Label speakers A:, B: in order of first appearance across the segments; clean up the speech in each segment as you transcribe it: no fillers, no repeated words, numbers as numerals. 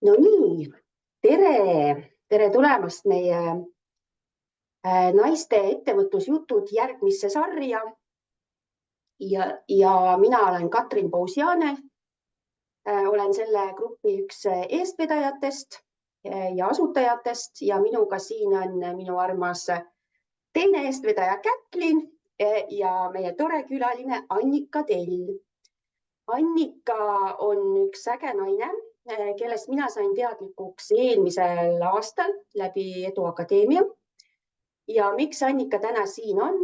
A: No nii, tere tulemast meie naiste ettevõtlusjutud järgmisse sarja. Ja mina olen Katrin Pousiane, olen selle grupi üks eestvedajatest ja asutajatest ja minuga siin on minu armas teine eestvedaja Kätlin ja meie tore külaline Annika Tell. Annika on üks äge naine, kellest mina sain teadlikuks eelmisel aastal läbi Edu Akadeemia. Ja miks Annika täna siin on?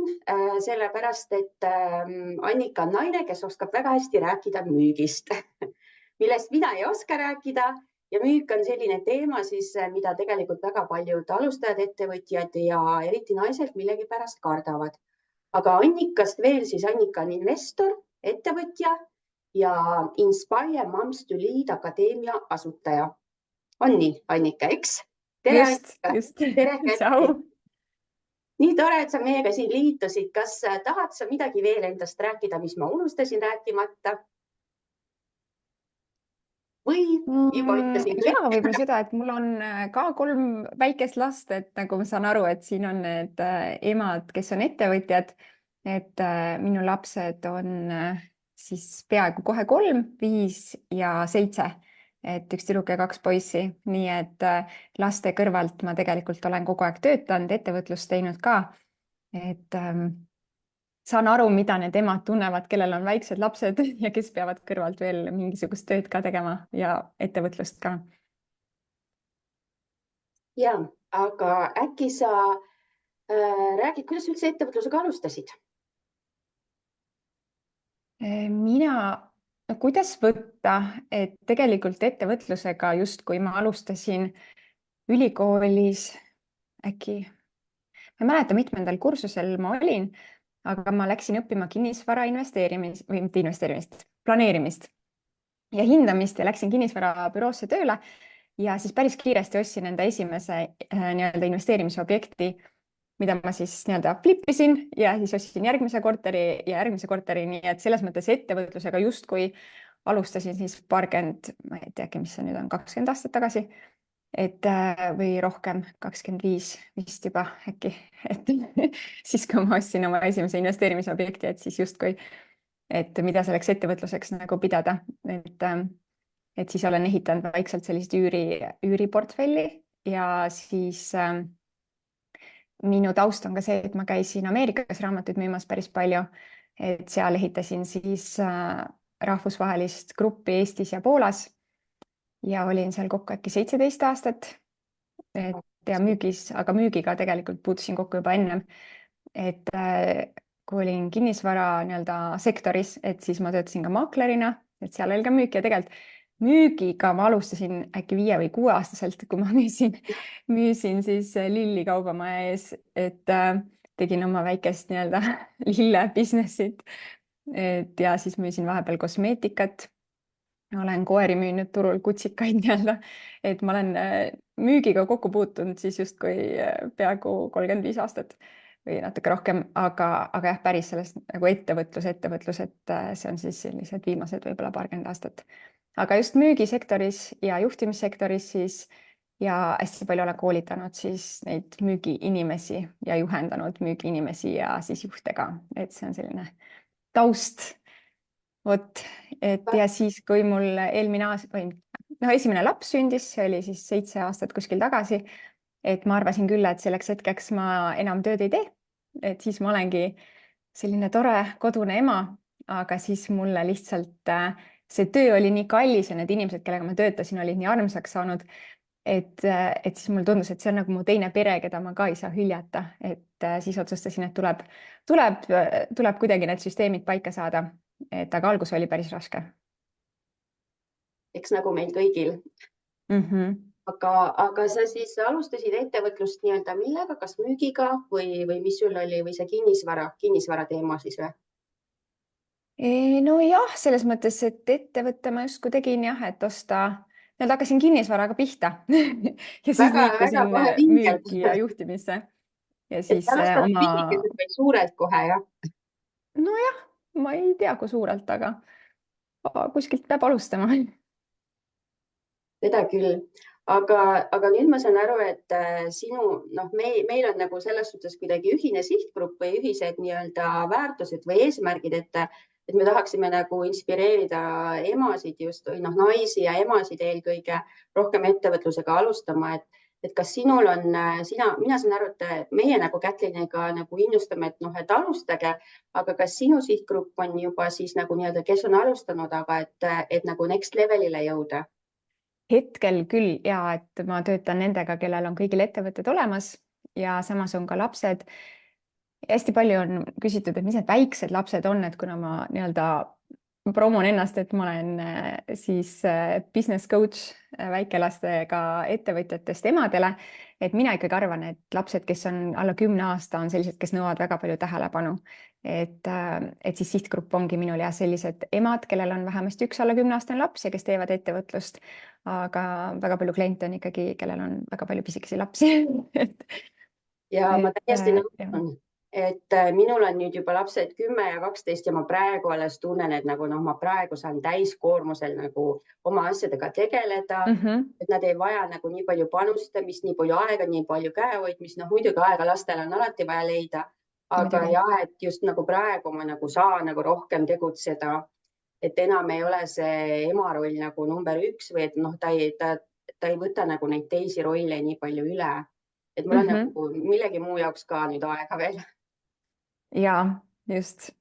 A: Sellepärast, et Annika on naine, kes oskab väga hästi rääkida müügist, millest mina ei oska rääkida. Ja müük on selline teema, mida tegelikult väga paljud alustajad, ettevõtjad ja eriti naised millegipärast kardavad. Aga Annikast veel, Annika on investor, ettevõtja ja Inspire Moms to Lead Akadeemia asutaja. On nii, Annika, eks? Tere, Annika.
B: Just.
A: Tere,
B: Tšau.
A: Nii tore, et sa meiega siin liitusid. Kas tahad sa midagi veel endast rääkida, mis ma unustasin rääkimata? Või juba ütlesin?
B: Jaa, võib-olla seda, et mul on ka 3 väikest last, et nagu ma saan aru, et siin on need emad, kes on ettevõtjad, et minu lapsed on siis peaaegu kohe 3, 5 ja 7, et üks tüdruk ja 2 poissi, nii et laste kõrvalt ma tegelikult olen kogu aeg töötanud, ettevõtlust teinud ka, et saan aru, mida need emad tunnevad, kellel on väiksed lapsed ja kes peavad kõrvalt veel mingisugust tööd ka tegema ja ettevõtlust ka.
A: Ja, aga äkki sa räägid, kuidas üldse ettevõtlusega alustasid?
B: Kuidas võtta, et tegelikult ettevõtlusega justkui ma alustasin ülikoolis äkki, ma ei mäleta, mitmendal kursusel ma olin, aga ma läksin õppima kinnisvara planeerimist ja hindamist ja läksin kinnisvarabüroosse tööle ja siis päris kiiresti ostsin enda esimese nii-öelda investeerimisobjekti, mida ma siis nii-öelda flippisin ja siis ostsin järgmise korteri, nii et selles mõttes ettevõtlusega justkui alustasin siis paarkümmend, ma ei teagi, mis see nüüd on, 20 aastat tagasi, et või rohkem, 25 vist juba äkki, et siis kui ma ostsin oma esimese investeerimisobjekti, et siis justkui, et mida selleks ettevõtluseks nagu pidada, et siis olen ehitanud vaikselt sellist üüriportfelli ja siis minu taust on ka see, et ma käisin Ameerikas raamatuid müümas päris palju, et seal ehitasin siis rahvusvahelist gruppi Eestis ja Poolas ja olin seal kokku äkki 17 aastat. Ja aga müügiga tegelikult puutusin kokku juba ennem, et kui olin kinnisvara nii-öelda sektoris, et siis ma töötasin ka maaklerina, et seal oli ka müük ja tegelikult müügiga ma alustasin äkki 5 või 6 aastaselt, kui ma müüsin siis lilli kaubamaja ees, et tegin oma väikest nii-öelda lille business'it. Ja siis müüsin vahepeal kosmeetikat. Olen koeri müünud turul, kutsikaid nii-öelda, et ma olen müügiga kokku puutunud siis justkui peaaegu 35 aastat või natuke rohkem, aga jah, päris sellest nagu ettevõtlus, et see on siis sellised viimased võib-olla paarkümmend aastat. Aga just müügisektoris ja juhtimissektoris siis ja hästi palju olen koolitanud siis neid müügiinimesi ja juhendanud müügiinimesi ja siis juhte ka, et see on selline taust. Vot, et ja siis, kui mul eelmine aasta või esimene laps sündis, see oli siis 7 aastat kuskil tagasi, et ma arvasin küll, et selleks hetkeks ma enam tööd ei tee, et siis ma olengi selline tore kodune ema, aga siis mulle lihtsalt see töö oli nii kallis ja need inimesed, kellega ma töötasin, olid nii armsaks saanud, et siis mulle tundus, et see on nagu mu teine pere, keda ma ka ei saa hüljata, et siis otsustasin, et tuleb kuidagi need süsteemid paika saada, et aga algus oli päris raske.
A: Eks nagu meil kõigil. Aga sa siis alustasid ettevõtlust nii-öelda millega, kas müügiga või mis sul oli või see kinnisvara teema siis või?
B: No jah, selles mõttes, et ettevõtte ma justkui tegin jah, et hakkasin kinnisvaraga pihta ja siis liikusin müüki ja juhtimisse. Ja siis
A: pisikesed või suurelt kohe, jah?
B: Nojah, ma ei tea, kui suurelt, aga kuskilt peab alustama.
A: seda küll, aga nüüd ma saan aru, et meil on nagu selles suhtes kuidagi ühine sihtgrupp või ühised nii-öelda väärtused või eesmärgid, et me tahaksime nagu inspireerida emasid just või naisi ja emasid eelkõige rohkem ettevõtlusega alustama, et kas sinul on, mina saan aru, et meie nagu Kätliniga nagu innustame, et alustage, aga kas sinu sihtgrupp on juba siis nagu nii-öelda, kes on alustanud, aga et nagu next levelile jõuda?
B: Hetkel küll ja et ma töötan nendega, kellel on kõigil ettevõtted olemas ja samas on ka lapsed. Hästi palju on küsitud, et mis need väiksed lapsed on, et kuna ma nii-öelda promon ennast, et ma olen siis business coach väikelastega ettevõtjatest emadele, et mina ikkagi arvan, et lapsed, kes on alla 10 aasta, on sellised, kes nõuavad väga palju tähelepanu. Et siis sihtgrupp ongi minul ja sellised emad, kellel on vähemasti üks alla 10-aastane laps ja kes teevad ettevõtlust, aga väga palju kliente on ikkagi, kellel on väga palju pisikesi lapsi
A: ja ma täiesti nõustun, et minul on nüüd juba lapsed 10 ja 12 ja ma praegu alles tunnen, et nagu ma praegu saan täiskoormusel nagu oma asjadega tegeleda, et nad ei vaja nagu nii palju panustamist, nii palju aega, nii palju käehoidmist, muidugi aega lastele on alati vaja leida, aga et just nagu praegu ma nagu saan nagu rohkem tegutseda, et enam ei ole see ema roll nagu number 1 või et ta ei võta nagu neid teisi rolle nii palju üle, et mul on nagu millegi muu jaoks ka nüüd aega veel.
B: Ja just.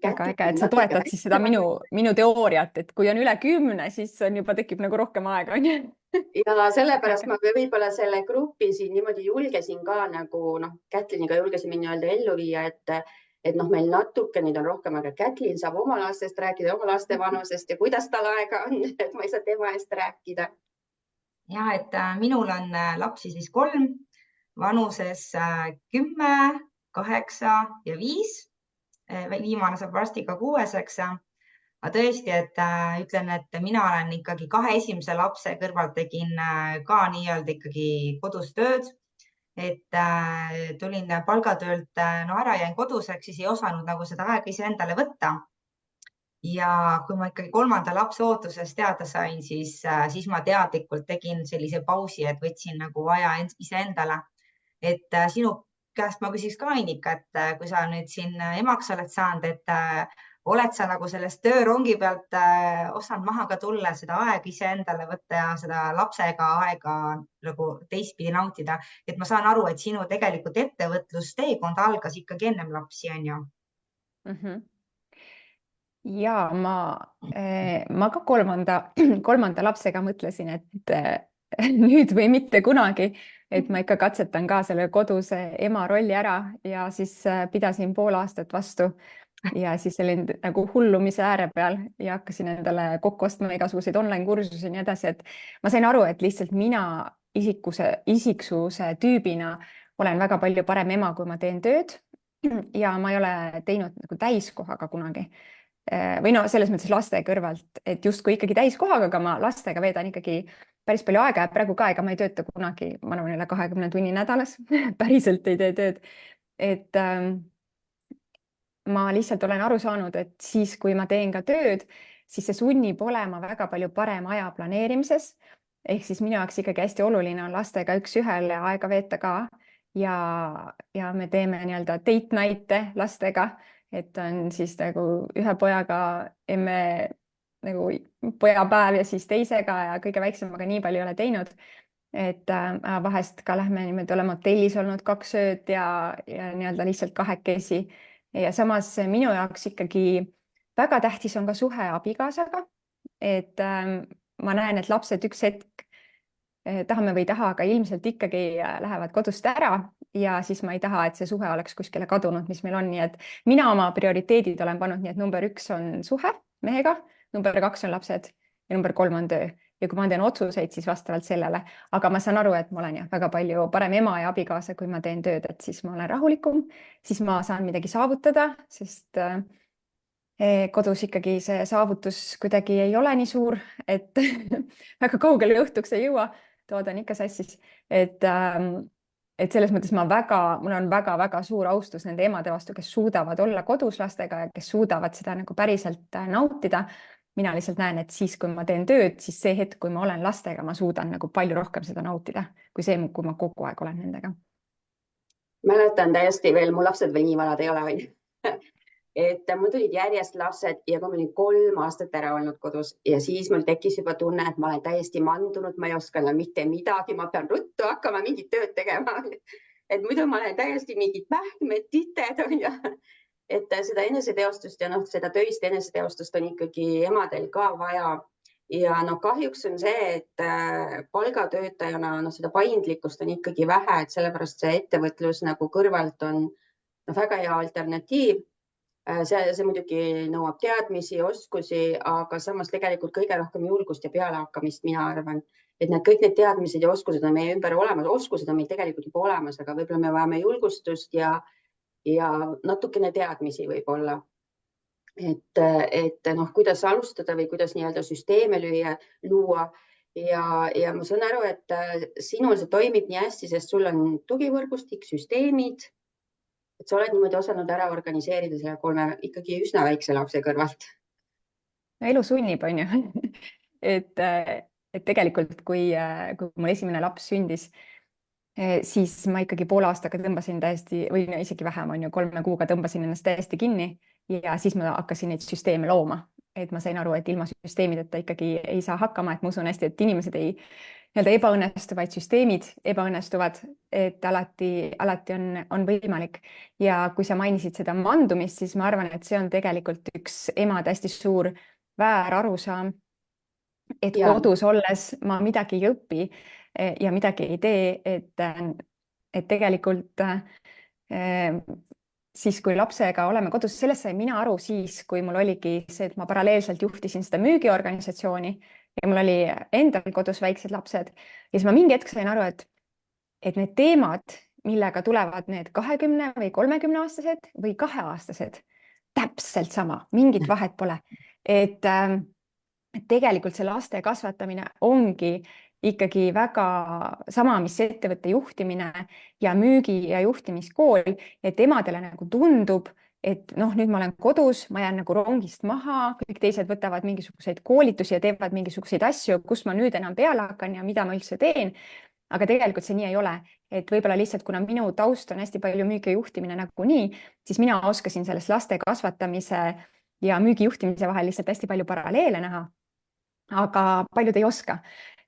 B: Väga äge, et sa toetad siis seda minu teooriat, et kui on üle 10, siis on juba tekib nagu rohkem aega.
A: Ja sellepärast ma võib-olla selle grupi siin niimoodi julgesin ka nagu Kätliniga julgesin nii-öelda ellu viia, et meil natuke nüüd on rohkem, aga Kätlin saab oma lastest rääkida, oma laste vanusest ja kuidas tal aega on, et ma ei saa tema eest rääkida.
C: Ja, et minul on lapsi siis 3 vanuses 10, 8 ja 5. Viimane saab varsti ka 6, eks. Aga tõesti, et ütlen, et mina olen ikkagi 2 esimese lapse kõrvalt tegin ka nii-öelda ikkagi kodus tööd, et tulin palgatöölt ära, jäin koduseks, siis ei osanud nagu seda aega ise endale võtta. Ja kui ma ikkagi 3. lapse ootusest teada sain, siis ma teadlikult tegin sellise pausi, et võtsin nagu aja iseendale, et sinu käest ma küsiks ka, Ainika, et kui sa nüüd siin emaks oled saanud, et oled sa nagu sellest töörongi pealt osanud maha ka tulla, seda aega iseendale võtta ja seda lapsega aega nagu teistpidi nautida, et ma saan aru, et sinu tegelikult ettevõtlusteekond algas ikkagi ennem lapsi, on ju?
B: Ja ma ka 3. lapsega mõtlesin, et nüüd või mitte kunagi, et ma ikka katsetan ka selle koduse ema rolli ära ja siis pidasin pool aastat vastu ja siis olin nagu hullumise ääre peal ja hakkasin endale kokku ostma igasuguseid online kursusi ja nii edasi, et ma sain aru, et lihtsalt mina isiksuse tüübina olen väga palju parem ema, kui ma teen tööd ja ma ei ole teinud nagu täiskohaga kunagi. Või selles mõttes laste kõrvalt, et justkui ikkagi täiskohaga, aga ma lastega veedan ikkagi päris palju aega ja praegu ka, ega ma ei tööta kunagi, ma arvan, üle 20 tunni nädalas, päriselt ei tee tööd. Et ma lihtsalt olen aru saanud, et siis, kui ma teen ka tööd, siis see sunnib olema väga palju parem aja planeerimises. Ehk siis minu jaoks ikkagi hästi oluline on lastega üks-ühele aega veeta ka ja me teeme nii-öelda date night'e lastega, et on siis nagu ühe pojaga emme nagu pojapäev ja siis teisega ja kõige väiksemaga nii palju ei ole teinud, et vahest ka lähme niimoodi, oleme hotellis olnud 2 ööd ja nii-öelda lihtsalt kahekesi ja samas minu jaoks ikkagi väga tähtis on ka suhe abikaasaga, et ma näen, et lapsed üks hetk tahame või ei taha, aga ilmselt ikkagi lähevad kodust ära ja siis ma ei taha, et see suhe oleks kuskile kadunud, mis meil on, nii et mina oma prioriteedid olen pannud, nii et number 1 on suhe mehega, number 2 on lapsed ja number 3 on töö. Ja kui ma teen otsuseid, siis vastavalt sellele, aga ma saan aru, et ma olen väga palju parem ema ja abikaasa, kui ma teen tööd, et siis ma olen rahulikum, siis ma saan midagi saavutada, sest kodus ikkagi see saavutus kuidagi ei ole nii suur, et väga kaugele õhtuks ei jõua, tood on ikka sassis, et selles mõttes mul on väga-väga suur austus nende emade vastu, kes suudavad olla kodus lastega ja kes suudavad seda nagu päriselt nautida. mina lihtsalt näen, et siis, kui ma teen tööd, siis see hetk, kui ma olen lastega, ma suudan nagu palju rohkem seda nautida, kui see, kui ma kogu aeg olen nendega.
A: Mäletan täiesti veel, mu lapsed veel nii vanad ei ole, et mul tulid järjest lapsed ja kui ma olin 3 aastat ära olnud kodus ja siis mul tekkis juba tunne, et ma olen täiesti mandunud, ma ei oska enam mitte midagi, ma pean ruttu hakkama mingit tööd tegema. Et muidu ma olen täiesti mingid mähkmed, tited on ju. Et seda eneseteostust ja seda töist eneseteostust on ikkagi emadel ka vaja. Ja kahjuks on see, et palgatöötajana seda paindlikkust on ikkagi vähe, et sellepärast see ettevõtlus nagu kõrvalt on väga hea alternatiiv. See muidugi nõuab teadmisi, oskusi, aga samas tegelikult kõige rohkem julgust ja pealehakkamist, mina arvan, et kõik need teadmised ja oskused on meie ümber olemas, oskused on meil tegelikult juba olemas, aga võib-olla me vajame julgustust ja natukene teadmisi võib-olla. Et kuidas alustada või kuidas nii-öelda süsteeme luua ja ma saan aru, et sinul see toimib nii hästi, sest sul on tugivõrgustik, süsteemid, et sa oled niimoodi osanud ära organiseerida selle 3 ikkagi üsna väikse lapse kõrvalt.
B: No, elu sunnib, on ju. et tegelikult, kui mul esimene laps sündis, siis ma ikkagi poole aastaga tõmbasin täiesti või isegi vähem, on ju, 3 kuuga tõmbasin ennast täiesti kinni ja siis ma hakkasin neid süsteeme looma. Et ma sain aru, et ilma süsteemideta ikkagi ei saa hakkama, et ma usun hästi, et inimesed ei ebaõnnestu, vaid süsteemid ebaõnnestuvad, et alati on võimalik. Ja kui sa mainisid seda mandumist, siis ma arvan, et see on tegelikult üks emade hästi suur väärarusaam, et kodus olles ma midagi ei õpi ja midagi ei tee, et tegelikult siis, kui lapsega oleme kodus, sellest sain mina aru siis, kui mul oligi see, et ma paralleelselt juhtisin seda müügiorganisatsiooni ja mul oli endal kodus väiksed lapsed ja siis ma mingi hetk sain aru, et need teemad, millega tulevad need 20 või 30 aastased või 2-aastased, täpselt sama, mingit vahet pole. Et tegelikult see laste kasvatamine ongi ikkagi väga sama, mis ettevõtte juhtimine ja müügi ja juhtimiskool, et emadele nagu tundub, et nüüd ma olen kodus, ma jään nagu rongist maha, kõik teised võtavad mingisuguseid koolitusi ja teevad mingisuguseid asju, kus ma nüüd enam peale hakkan ja mida ma üldse teen. Aga tegelikult see nii ei ole, et võib-olla lihtsalt, kuna minu taust on hästi palju müügi juhtimine nagunii, siis mina oskasin sellest laste kasvatamise ja müügi juhtimise vahel lihtsalt hästi palju paralleele näha. Aga paljud ei oska.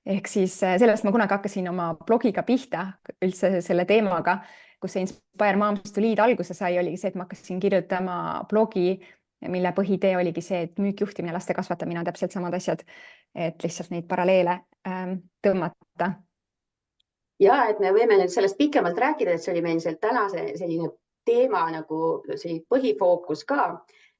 B: Ehk siis sellest ma kunagi hakkasin oma blogiga pihta üldse selle teemaga, kus see Inspire Moms to Lead alguse sai, oligi see, et ma hakkasin kirjutama blogi, mille põhitee oligi see, et müükjuhtimine ja laste kasvatamine on täpselt samad asjad, et lihtsalt neid paralleele tõmmata.
A: Ja, et me võime nüüd sellest pikemalt rääkida, et see oli meil täna selline teema nagu põhifookus ka,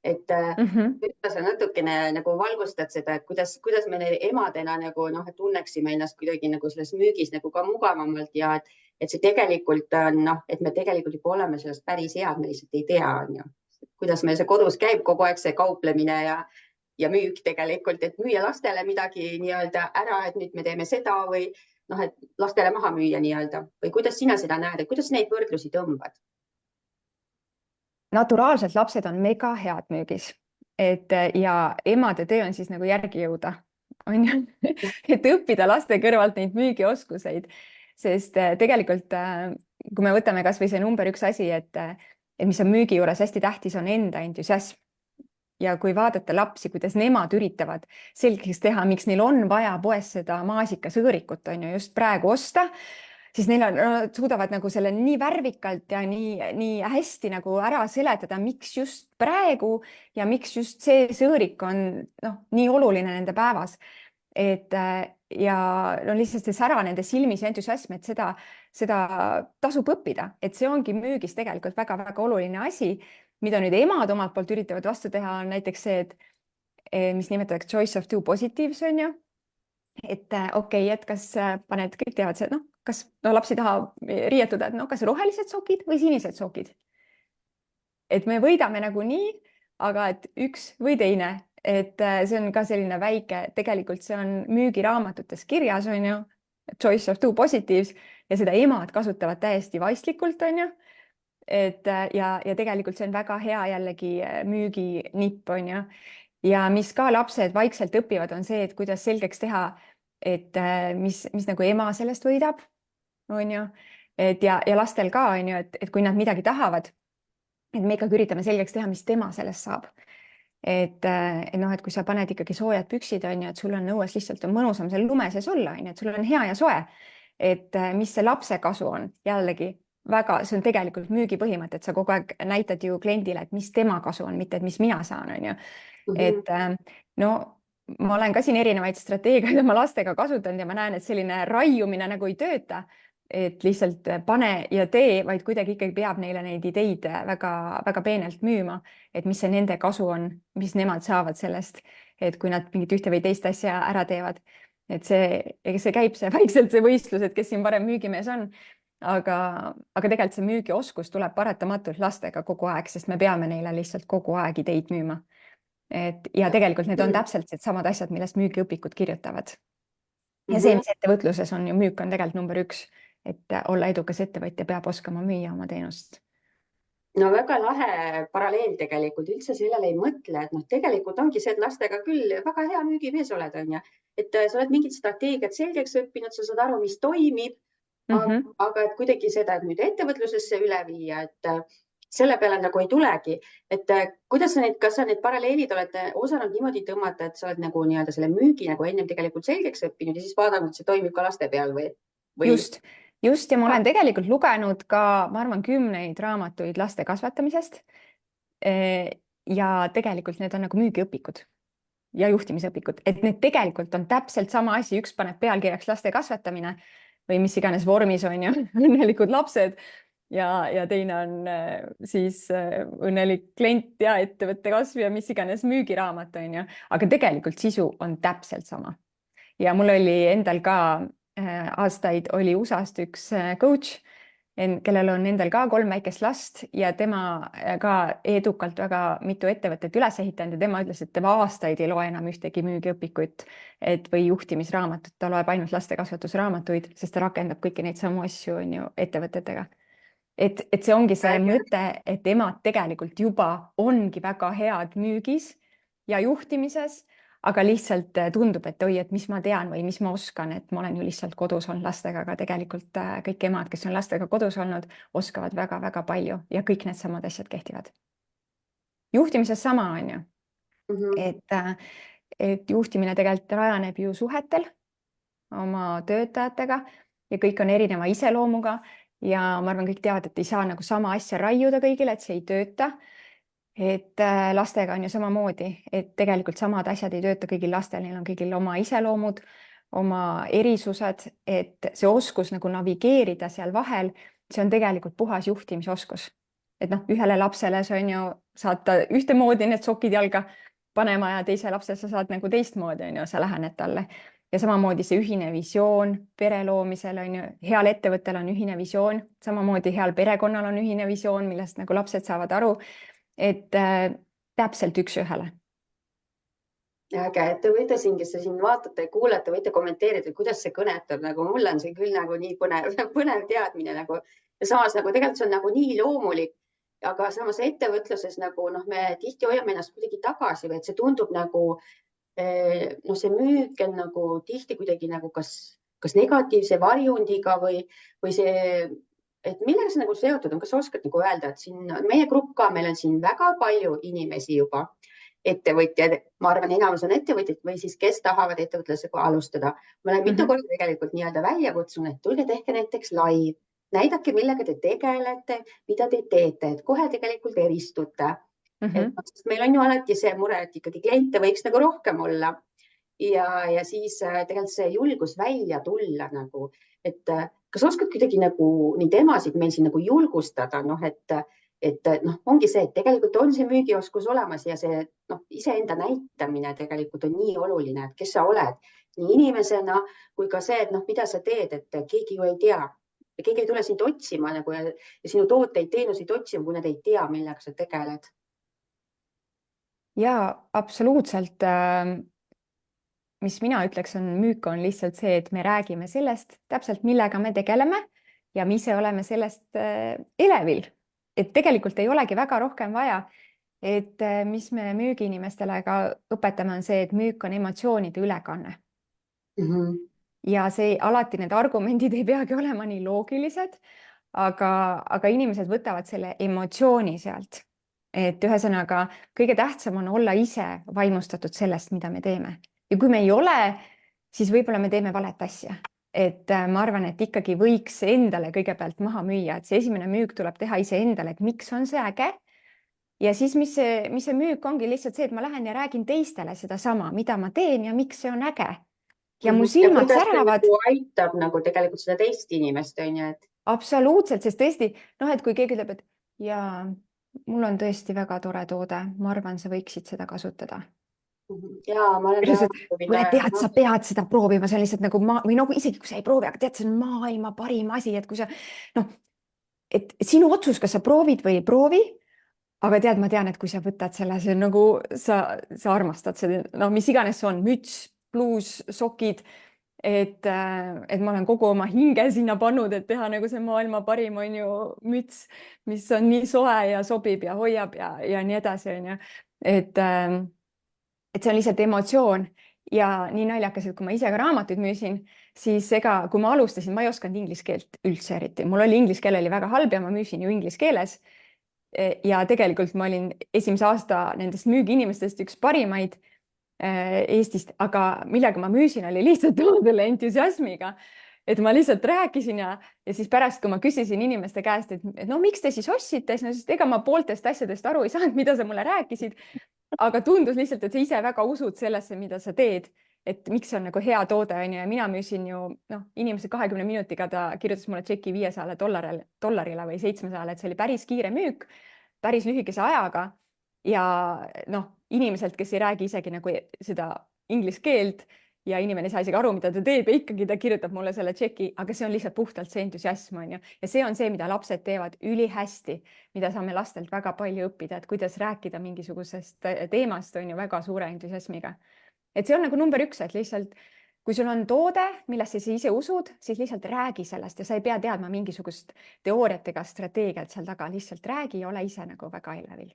A: et kuidas sa natukene nagu valgustad seda, et kuidas me emadena nagu tunneksime ennast kuidagi nagu selles müügis nagu ka mugavamalt ja et see tegelikult on, et me tegelikult juba oleme sellest päris head, me lihtsalt ei tea, on ju. Kuidas meil see kodus käib kogu aeg see kauplemine ja müük tegelikult, et müüa lastele midagi nii-öelda ära, et nüüd me teeme seda või et lastele maha müüa nii-öelda või kuidas sina seda näed, et kuidas neid võrdlusi tõmbad?
B: Naturaalselt lapsed on mega head müügis, ja emade töö on siis nagu järgi jõuda, on ju, et õppida laste kõrvalt neid müügioskuseid, sest tegelikult, kui me võtame kas või see number 1 asi, et mis on müügi juures hästi tähtis, on enda entusiasm. Ja kui vaadata lapsi, kuidas nemad üritavad selgeks teha, miks neil on vaja poes seda maasikasõõrikut, on ju, just praegu osta, siis nad suudavad nagu selle nii värvikalt ja nii hästi nagu ära seletada, miks just praegu ja miks just see sõõrik on nii oluline nende päevas. Ja lihtsalt see sära nende silmis ja entusiasm, et seda tasub õppida, et see ongi müügis tegelikult väga-väga oluline asi, mida nüüd emad omalt poolt üritavad vastu teha, on näiteks see, mis nimetatakse choice of two positives, on ju. Et okei, et kas paned, kõik teavad see, kas laps ei taha riietuda, et kas rohelised sokid või sinised sokid. Et me võidame nagu nii, aga et üks või teine, et see on ka selline väike, tegelikult see on müügiraamatutes kirjas, on ju, choice of two positives ja seda emad kasutavad täiesti vaistlikult, on ju. Ja tegelikult see on väga hea jällegi müüginipp, on ju. ja mis ka lapsed vaikselt õpivad, on see, et kuidas selgeks teha, et mis nagu ema sellest võidab, on ju, et ja lastel ka on ju, et kui nad midagi tahavad, et me ikkagi üritame selgeks teha, mis tema sellest saab. Et noh, et kui sa paned ikkagi soojad püksid, on ju, et sul on õues lihtsalt on mõnusam seal lume sees olla, on ju, et sul on hea ja soe. Et mis see lapse kasu on, jällegi väga, see on tegelikult müügipõhimõte, et sa kogu aeg näitad ju kliendile, et mis tema kasu on, mitte et mis mina saan, on ju. Et no ma olen ka siin erinevaid strateegiaid oma lastega kasutanud ja ma näen, et selline raiumine nagu ei tööta, et lihtsalt pane ja tee, vaid kuidagi ikkagi peab neile neid ideid väga-väga peenelt müüma, et mis see nende kasu on, mis nemad saavad sellest, et kui nad mingit ühte või teist asja ära teevad. Et see käib see vaikselt see võistlus, et kes siin parem müügimees on. Aga tegelikult see müügioskus tuleb paratamatult lastega kogu aeg, sest me peame neile lihtsalt kogu aeg ideid müüma. Ja tegelikult need on täpselt samad asjad, millest müügiõpikud kirjutavad. Ja see, mis ettevõtluses on ju, müük on tegelikult number 1, et olla edukas ettevõtja peab oskama müüa oma teenust.
A: No väga lahe paralleel tegelikult, üldse sellele ei mõtle, et noh, tegelikult ongi see, et lastega küll väga hea müügimees oled, on ju, et sa oled mingid strateegiad selgeks õppinud, sa saad aru, mis toimib, aga et kuidagi seda nüüd ettevõtlusesse üle viia, et selle peale nagu ei tulegi, et kuidas sa kas sa need paralleelid oled osanud niimoodi tõmmata, et sa oled nagu nii-öelda selle müügi nagu ennem tegelikult selgeks õppinud ja siis vaadanud, et see toimib ka laste peal või?
B: Just ja ma olen tegelikult lugenud ka, ma arvan, 10 raamatuid laste kasvatamisest. Ja tegelikult need on nagu müügiõpikud ja juhtimisõpikud, et need tegelikult on täpselt sama asi, üks paneb pealkirjaks laste kasvatamine või mis iganes vormis on ju, õnnelikud lapsed ja teine on siis õnnelik klient ja ettevõtte kasv ja mis iganes müügiraamat on ju, aga tegelikult sisu on täpselt sama. Ja mul oli endal ka aastaid oli USA-st üks coach, kellel on endal ka 3 väikest last ja tema ka edukalt väga mitu ettevõtet üles ehitanud ja tema ütles, et tema aastaid ei loe enam ühtegi müügiõpikut või juhtimisraamatut, ta loeb ainult lastekasvatusraamatuid, sest ta rakendab kõiki neid samu asju on ju ettevõtetega. Et see ongi see mõte, et emad tegelikult juba ongi väga head müügis ja juhtimises, aga lihtsalt tundub, et oi, et mis ma tean või mis ma oskan, et ma olen ju lihtsalt kodus olnud lastega, aga tegelikult kõik emad, kes on lastega kodus olnud, oskavad väga-väga palju ja kõik need samad asjad kehtivad. Juhtimises sama on ju, et juhtimine tegelikult rajaneb ju suhetel oma töötajatega ja kõik on erineva iseloomuga ja ma arvan, kõik teavad, et ei saa nagu sama asja raiuda kõigile, et see ei tööta. Et lastega on ju samamoodi, et tegelikult samad asjad ei tööta kõigil lastel, neil on kõigil oma iseloomud, oma erisused, et see oskus nagu navigeerida seal vahel, see on tegelikult puhas juhtimisoskus. Et noh, ühele lapsele see on ju, saad ta ühtemoodi need sokid jalga panema ja teise lapse sa saad nagu teistmoodi, on ju, sa lähened talle. Ja samamoodi see ühine visioon pere loomisel on ju, heal ettevõttel on ühine visioon, samamoodi heal perekonnal on ühine visioon, millest nagu lapsed saavad aru. Et täpselt üks-ühele.
A: Äge, et te võite siin, kes te siin vaatate ja kuulete, võite kommenteerida, kuidas see kõnetab, nagu mulle on see küll nagu nii põnev teadmine nagu ja samas nagu tegelikult see on nagu nii loomulik, aga samas ettevõtluses nagu noh, me tihti hoiame ennast kuidagi tagasi või et see tundub nagu noh, see müük on nagu tihti kuidagi nagu kas negatiivse varjundiga või see et millega see nagu seotud on, kas sa oskad nagu öelda, et siin meie grupp ka, meil on siin väga palju inimesi juba, ettevõtjad, ma arvan, enamus on ettevõtjad või siis kes tahavad ettevõtlusega alustada. Ma olen mitu korda tegelikult nii-öelda välja kutsunud, et tulge tehke näiteks live, näidake, millega te tegelete, mida te teete, et kohe tegelikult eristute. Et meil on ju alati see mure, et ikkagi kliente võiks nagu rohkem olla ja siis tegelikult see julgus välja tulla nagu, et kas oskad kuidagi nagu nii temasid meil siin nagu julgustada, noh, et noh, ongi see, et tegelikult on see müügioskus olemas ja see noh, iseenda näitamine tegelikult on nii oluline, et kes sa oled nii inimesena kui ka see, et noh, mida sa teed, et keegi ju ei tea. Keegi ei tule sind otsima nagu ja sinu tooteid, teenuseid otsima, kui nad ei tea, millega sa tegeled.
B: Ja absoluutselt. Mis mina ütleks, on müük on lihtsalt see, et me räägime sellest täpselt, millega me tegeleme ja me ise oleme sellest elevil. Et tegelikult ei olegi väga rohkem vaja, et mis me müügiinimestele ka õpetame, on see, et müük on emotsioonide ülekanne. Ja see alati need argumendid ei peagi olema nii loogilised, aga inimesed võtavad selle emotsiooni sealt. Et ühesõnaga kõige tähtsam on olla ise vaimustatud sellest, mida me teeme. Ja kui me ei ole, siis võib-olla me teeme valet asja. Et ma arvan, et ikkagi võiks endale kõigepealt maha müüa, et see esimene müük tuleb teha iseendale, et miks on see äge. Ja siis, mis see müük ongi lihtsalt see, et ma lähen ja räägin teistele sedasama, mida ma teen ja miks see on äge. Ja mu silmad säravad.
A: Aitab nagu tegelikult seda teist inimest, on ju, et.
B: Absoluutselt, sest tõesti, et kui keegi ütleb, et ja mul on tõesti väga tore toode, ma arvan, sa võiksid seda kasutada.
A: Ja ma olen
B: tead, sa pead seda proovima, see on lihtsalt nagu või isegi kui sa ei proovi, aga tead, see on maailma parim asi, et kui sa, et sinu otsus, kas sa proovid või ei proovi, aga tead, ma tean, et kui sa võtad selle, see on nagu sa armastad seda, mis iganes see on, müts, pluus, sokid, et ma olen kogu oma hinge sinna pannud, et teha nagu see maailma parim on ju müts, mis on nii soe ja sobib ja hoiab ja nii edasi, on ju. Et see on lihtsalt emotsioon ja nii naljakas, et kui ma ise ka raamatuid müüsin, siis kui ma alustasin, ma ei osanud inglise keelt üldse eriti. Mul oli inglise keel oli väga halb ja ma müüsin ju inglise keeles. Ja tegelikult ma olin esimese aasta nendest müügiinimestest üks parimaid Eestist, aga millega ma müüsin, oli lihtsalt selle entusiasmiga, et ma lihtsalt rääkisin ja siis pärast, kui ma küsisin inimeste käest, et miks te siis ostsite, siis ega ma pooltest asjadest aru ei saanud, mida sa mulle rääkisid, aga tundus lihtsalt, et sa ise väga usud sellesse, mida sa teed, et miks on nagu hea toode, on ju, ja mina müüsin ju, inimese 20 minutiga ta kirjutas mulle tšeki $500 või 700, et see oli päris kiire müük, päris lühikese ajaga ja inimeselt, kes ei räägi isegi nagu seda inglise keelt ja inimene ei saa isegi aru, mida ta teeb ja ikkagi ta kirjutab mulle selle tšeki, aga see on lihtsalt puhtalt see entusiasm, on ju. Ja see on see, mida lapsed teevad ülihästi, mida saame lastelt väga palju õppida, et kuidas rääkida mingisugusest teemast, on ju, väga suure entusiasmiga. Et see on nagu number 1, et lihtsalt kui sul on toode, millesse sa ise usud, siis lihtsalt räägi sellest ja sa ei pea teadma mingisugust teooriat ega strateegiat seal taga, lihtsalt räägi ja ole ise nagu väga elevil.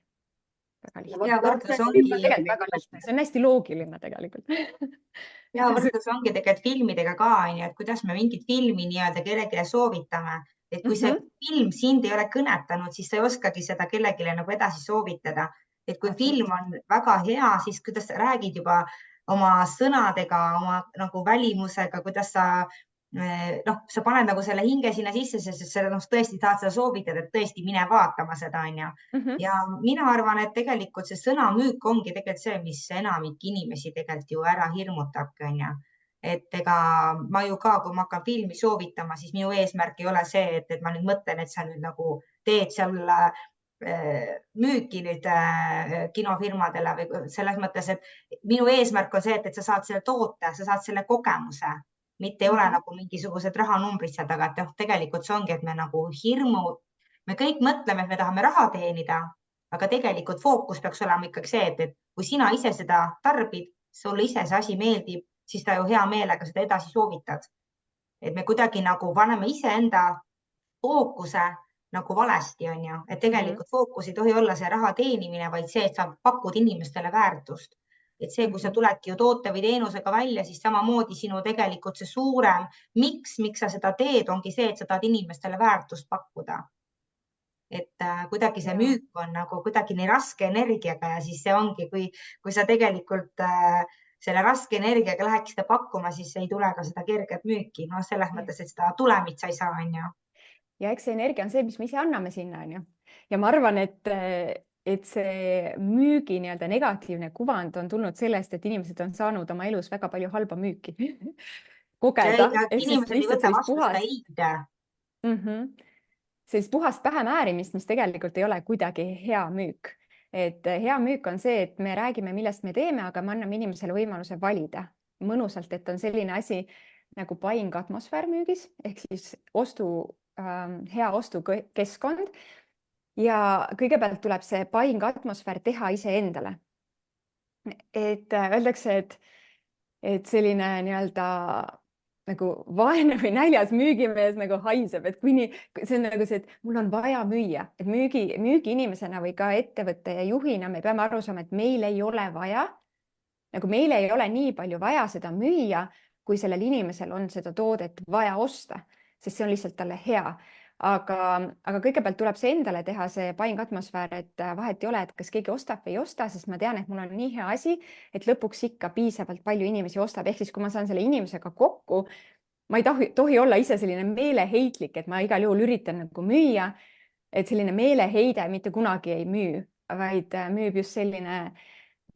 C: Ja võrdlus ongi
B: see on hästi loogiline tegelikult.
C: Ja võrdlus ongi tegelikult filmidega ka, et kuidas me mingit filmi nii-öelda kellelegi soovitame, et kui see film sind ei ole kõnetanud, siis sa ei oskagi seda kellelegi nagu edasi soovitada. Et kui film on väga hea, siis kuidas sa räägid juba oma sõnadega, oma nagu välimusega, kuidas sa paned nagu selle hinge sinna sisse, sest sa tõesti tahad seda soovitada, et tõesti mine vaatama seda, on ju. Ja mina arvan, et tegelikult see sõnamüük ongi tegelikult see, mis enamik inimesi tegelikult ju ära hirmutabki, on ju. Et ega ma ju ka, kui ma hakkan filmi soovitama, siis minu eesmärk ei ole see, et ma nüüd mõtlen, et sa nüüd nagu teed seal müüki nüüd kinofirmadele või selles mõttes, et minu eesmärk on see, et sa saad selle toote, sa saad selle kogemuse, mitte ei ole nagu mingisugused rahanumbrid seal taga, et tegelikult see ongi, et me nagu me kõik mõtleme, et me tahame raha teenida, aga tegelikult fookus peaks olema ikkagi see, et kui sina ise seda tarbid, sulle ise see asi meeldib, siis ta ju hea meelega seda edasi soovitad. Et me kuidagi nagu paneme iseenda fookuse nagu valesti, on ju, et tegelikult fookus ei tohi olla see raha teenimine, vaid see, et sa pakud inimestele väärtust. Et see, kui sa tuledki ju toote või teenusega välja, siis samamoodi sinu tegelikult see suurem, miks sa seda teed, ongi see, et sa tahad inimestele väärtust pakkuda. Et kuidagi see müük on nagu kuidagi nii raske energiaga ja siis see ongi, kui sa tegelikult selle raske energiaga läheks seda pakkuma, siis ei tule ka seda kerget müüki. Selles mõttes, et seda tulemit sa ei saa, on ju.
B: Ja eks see energia on see, mis me ise anname sinna, on ju. Ja ma arvan, et see müügi nii-öelda negatiivne kuvand on tulnud sellest, et inimesed on saanud oma elus väga palju halba müüki kogeda.
C: Inimesed ei võta vastu seda iida.
B: Sellist puhast pähemäärimist, mis tegelikult ei ole kuidagi hea müük. Et hea müük on see, et me räägime, millest me teeme, aga me anname inimesele võimaluse valida mõnusalt, et on selline asi nagu buying atmosfäär müügis, ehk siis hea ostukeskkond. Ja kõigepealt tuleb see buying atmosfäär teha iseendale. Et öeldakse, et selline nii-öelda nagu vaene või näljas müügimees nagu haiseb, et kuni see on nagu see, et mul on vaja müüa, et müügiinimesena või ka ettevõtte ja juhina me peame aru saama, et meil ei ole vaja, nagu meil ei ole nii palju vaja seda müüa, kui sellel inimesel on seda toodet vaja osta, sest see on lihtsalt talle hea. Aga kõigepealt tuleb see endale teha, see buying atmosfäär, et vahet ei ole, et kas keegi ostab või ei osta, sest ma tean, et mul on nii hea asi, et lõpuks ikka piisavalt palju inimesi ostab. Ehk siis, kui ma saan selle inimesega kokku, ma ei tohi olla ise selline meeleheitlik, et ma igal juhul üritan nagu müüa, et selline meeleheide mitte kunagi ei müü, vaid müüb just selline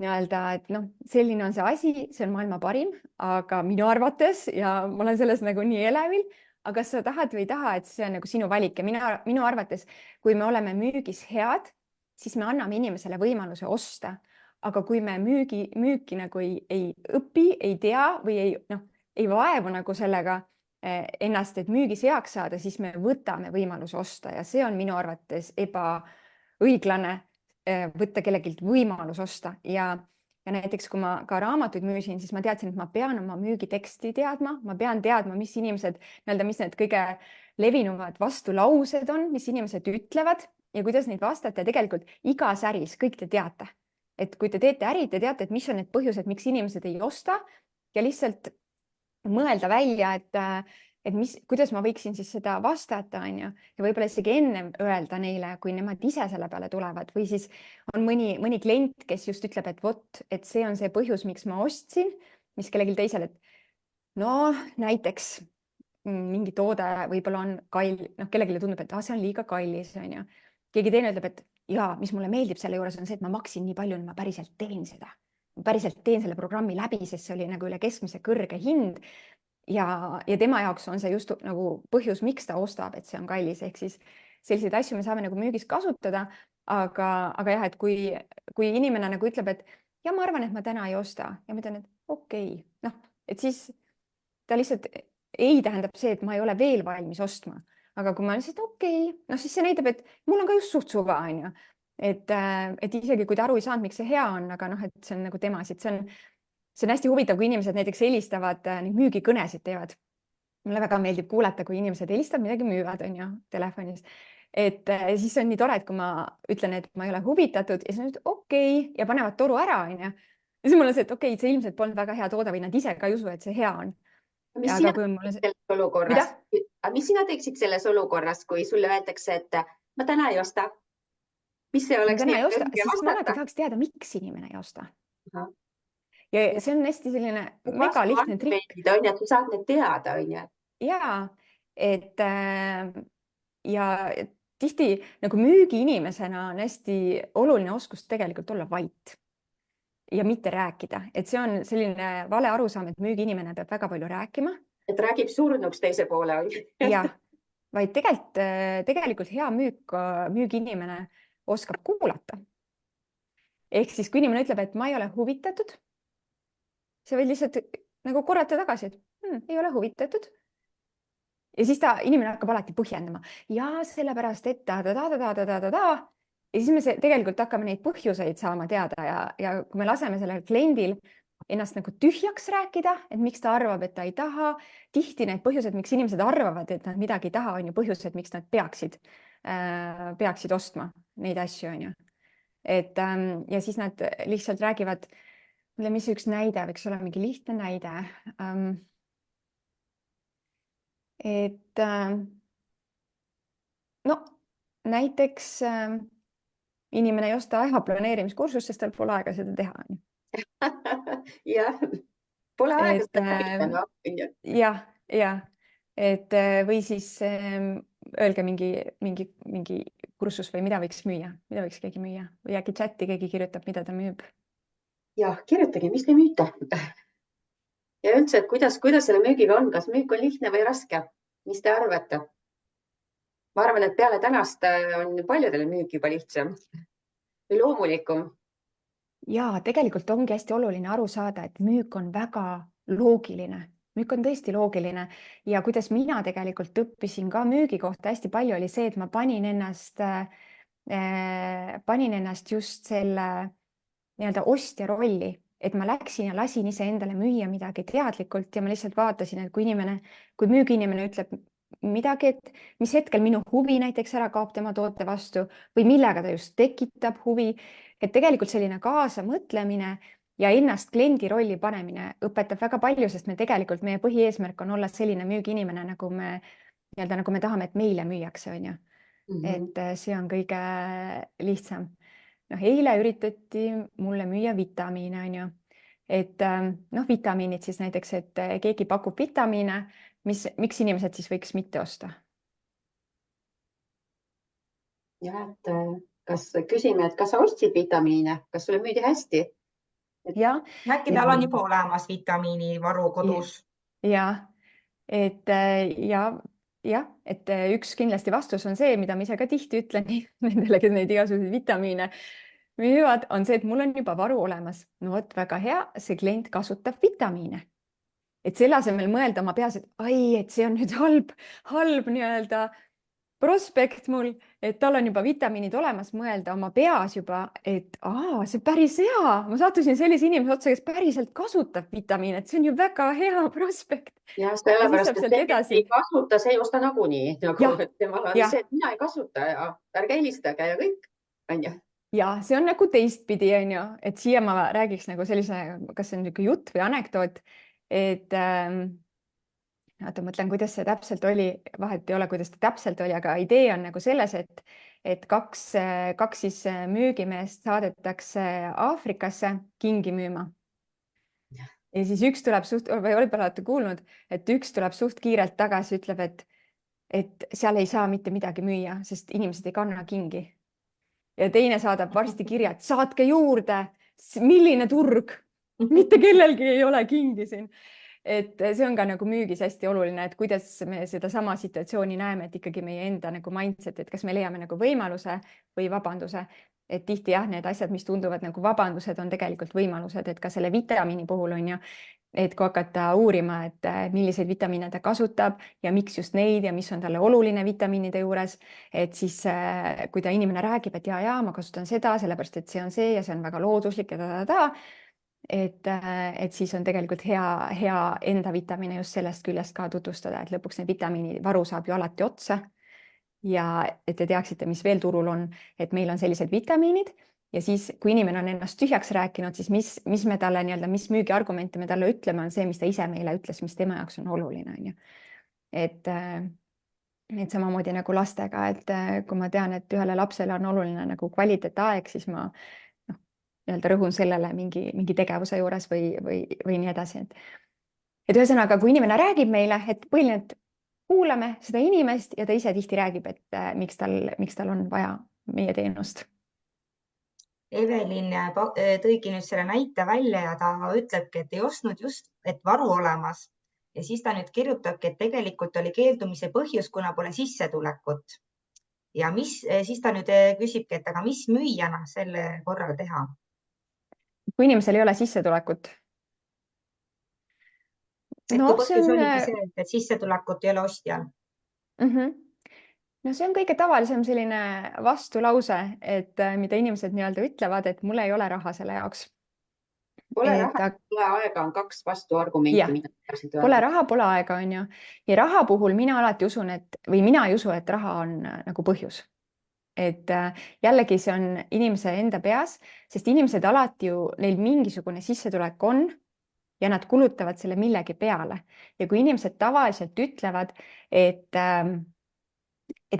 B: nii-öelda, et noh, selline on see asi, see on maailma parim, aga minu arvates ja ma olen selles nagu nii elevil, aga kas sa tahad või ei taha, et see on nagu sinu valik ja minu arvates, kui me oleme müügis head, siis me anname inimesele võimaluse osta. Aga kui me müüki nagu ei õpi, ei tea või ei vaevu nagu sellega ennast, et müügis heaks saada, siis me võtame võimaluse osta ja see on minu arvates ebaõiglane võtta kellegilt võimalus osta ja näiteks, kui ma ka raamatuid müüsin, siis ma teadsin, et ma pean oma müügiteksti teadma, ma pean teadma, mis inimesed, mis need kõige levinumad vastulaused on, mis inimesed ütlevad ja kuidas neid vastata ja tegelikult igas äris kõik te teate. Et kui te teete äri, te teate, et mis on need põhjused, miks inimesed ei osta ja lihtsalt mõelda välja, kuidas ma võiksin siis seda vastata, on ju, ja võib-olla isegi ennem öelda neile, kui nemad ise selle peale tulevad või siis on mõni klient, kes just ütleb, et vot, et see on see põhjus, miks ma ostsin, mis kellelgi teisel, et no näiteks mingi toode võib-olla on kellelegi tundub, et see on liiga kallis, on ju. Keegi teine ütleb, et ja, mis mulle meeldib selle juures on see, et ma maksin nii palju, ma päriselt teen seda. Ma päriselt teen selle programmi läbi, sest see oli nagu üle keskmise kõrge hind. Ja tema jaoks on see just nagu põhjus, miks ta ostab, et see on kallis, ehk siis selliseid asju me saame nagu müügis kasutada, aga jah, et kui inimene nagu ütleb, et ja ma arvan, et ma täna ei osta ja ma ütlen, et okei, et siis ta lihtsalt ei tähendab see, et ma ei ole veel valmis ostma, aga kui ma lihtsalt okei, siis see näitab, et mul on ka just suht suva, on ju, et isegi kui ta aru ei saanud, miks see hea on, aga et see on nagu temasid, see on hästi huvitav, kui inimesed näiteks helistavad, müügikõnesid teevad. Mulle väga meeldib kuulata, kui inimesed helistavad, midagi müüvad, on ju, telefonis. Et siis on nii tore, et kui ma ütlen, et ma ei ole huvitatud ja siis nad ütlevad okei ja panevad toru ära, on ju. Ja siis mul on see, et okei, see ilmselt polnud väga hea toode või nad ise ka ei usu, et see hea on.
A: Mis sina teeksid selles olukorras, kui sulle öeldakse, et ma täna ei osta? Mis see oleks?
B: Ma alati tahaks teada, miks inimene ei osta. Ja see on hästi selline mega lihtne trikk.
A: On, et saad need teada, on ju.
B: Ja tihti nagu müügiinimesena on hästi oluline oskus tegelikult olla vait ja mitte rääkida. Et see on selline vale arusaam, et müügiinimene peab väga palju rääkima.
A: Et räägib surnuks teise poole, on ju.
B: Jah, vaid tegelikult hea müügiinimene oskab kuulata. Ehk siis, kui inimene ütleb, et ma ei ole huvitatud, see võid lihtsalt nagu korrata tagasi, et ei ole huvitatud. Ja siis inimene hakkab alati põhjendama. Ja sellepärast, et ja siis me tegelikult hakkame neid põhjuseid saama teada ja kui me laseme sellel kliendil ennast nagu tühjaks rääkida, et miks ta arvab, et ta ei taha, tihti need põhjused, miks inimesed arvavad, et nad midagi ei taha, on ju põhjused, miks nad peaksid ostma neid asju, on ju. Ja siis nad lihtsalt räägivad, mis üks näide võiks olla, mingi lihtne näide. Näiteks inimene ei osta aja planeerimiskursust, sest tal pole aega seda teha.
A: Jah, pole aega seda teha.
B: Jah, või siis öelge mingi kursus või mida võiks müüa, mida võiks keegi müüa või äkki chati keegi kirjutab, mida ta müüb.
A: Jah, kirjutage, mis te müüte. Ja üldse, et kuidas selle müügiga on, kas müük on lihtne või raske? Mis te arvate? Ma arvan, et peale tänast on paljudele müük juba lihtsam või loomulikum.
B: Ja tegelikult ongi hästi oluline aru saada, et müük on väga loogiline. Müük on tõesti loogiline ja kuidas mina tegelikult õppisin ka müügi kohta hästi palju oli see, et ma panin ennast just selle nii-öelda ostja rolli et ma läksin ja lasin iseendale müüa midagi teadlikult ja ma lihtsalt vaatasin, et kui müügiinimene ütleb midagi, et mis hetkel minu huvi näiteks ära kaob tema toote vastu või millega ta just tekitab huvi, et tegelikult selline kaasamõtlemine ja ennast kliendi rolli panemine õpetab väga palju, sest meie põhieesmärk on olla selline müügiinimene, nagu me tahame, et meile müüakse, on ju. Et see on kõige lihtsam. Eile üritati mulle müüa vitamiine, on ju. Et vitamiinid siis näiteks, et keegi pakub vitamiine, miks inimesed siis võiks mitte osta?
A: Ja, et küsime, et kas sa ostsid vitamiine, kas sulle müüdi hästi?
B: Ja,
C: Äkki tal on juba olemas vitamiinivaru kodus?
B: ja, et üks kindlasti vastus on see, mida ma ise ka tihti ütlen nendele, kes neid igasuguseid vitamiine müüvad, on see, et mul on juba varu olemas. No vot, väga hea, see klient kasutab vitamiine. Et selle asemel mõelda oma peas, et et see on nüüd halb nii-öelda prospekt mul, et tal on juba vitamiinid olemas, mõelda oma peas juba, et see päris hea, ma sattusin sellise inimese otsa, kes päriselt kasutab vitamiine, et see on ju väga hea prospekt.
A: Ja sellepärast, et see ei kasuta, see ei osta nagunii. Et temal on see, et mina ei kasuta ja ärge helistage ja kõik, on ju.
B: Ja see on nagu teistpidi, on ju, et siia ma räägiks nagu sellise, kas see on niisugune jutt või anekdoot, et oota, mõtlen, kuidas see täpselt oli, vahet ei ole, kuidas ta täpselt oli, aga idee on nagu selles, et kaks siis müügimeest saadetakse Aafrikasse kingi müüma. Ja siis üks tuleb või võib-olla olete kuulnud, et üks tuleb suht kiirelt tagasi, ütleb, et seal ei saa mitte midagi müüa, sest inimesed ei kanna kingi. Ja teine saadab varsti kirja, et saatke juurde, milline turg, mitte kellelgi ei ole kingi siin. Et see on ka nagu müügis hästi oluline, et kuidas me seda sama situatsiooni näeme, et ikkagi meie enda nagu mindset, et kas me leiame nagu võimaluse või vabanduse. Et tihti jah, need asjad, mis tunduvad nagu vabandused, on tegelikult võimalused, et ka selle vitamiini puhul on ju, et kui hakata uurima, et milliseid vitamiine ta kasutab ja miks just neid ja mis on talle oluline vitamiinide juures, et siis kui ta inimene räägib, et ja ma kasutan seda, sellepärast et see on see ja see on väga looduslik ja et siis on tegelikult hea enda vitamiine just sellest küljest ka tutvustada, et lõpuks need vitamiinivaru saab ju alati otsa. Ja et te teaksite, mis veel turul on, et meil on sellised vitamiinid ja siis, kui inimene on ennast tühjaks rääkinud, siis mis me talle nii-öelda, mis müügiargumente me talle ütleme, on see, mis ta ise meile ütles, mis tema jaoks on oluline, on ju. Et samamoodi nagu lastega, et kui ma tean, et ühele lapsele on oluline nagu kvaliteetaeg, siis ma nii-öelda rõhun sellele mingi tegevuse juures või nii edasi. Et ühesõnaga, kui inimene räägib meile, et põhiline, et kuulame seda inimest ja ta ise tihti räägib, et miks tal on vaja meie teenust.
C: Evelin tõigi nüüd selle näite välja ja ta ütlebki, et ei ostnud just, et varu olemas. Ja siis ta nüüd kirjutabki, et tegelikult oli keeldumise põhjus, kuna pole sissetulekut. Ja siis ta nüüd küsibki, et aga mis müüjana selle korral teha?
B: Kui inimesel ei ole sissetulekut.
C: Et kui põhjus oligi see, et sissetulekut ei ole ostjal.
B: No see on kõige tavalisem selline vastulause, et mida inimesed nii-öelda ütlevad, et mul ei ole raha selle jaoks.
A: Pole raha, pole aega on kaks vastuargumenti.
B: Pole raha, pole aega, on ju. Ja raha puhul mina alati usun, mina ei usu, et raha on nagu põhjus. Et jällegi see on inimese enda peas, sest inimesed alati ju, neil mingisugune sissetulek on ja nad kulutavad selle millegi peale. Ja kui inimesed tavaliselt ütlevad, et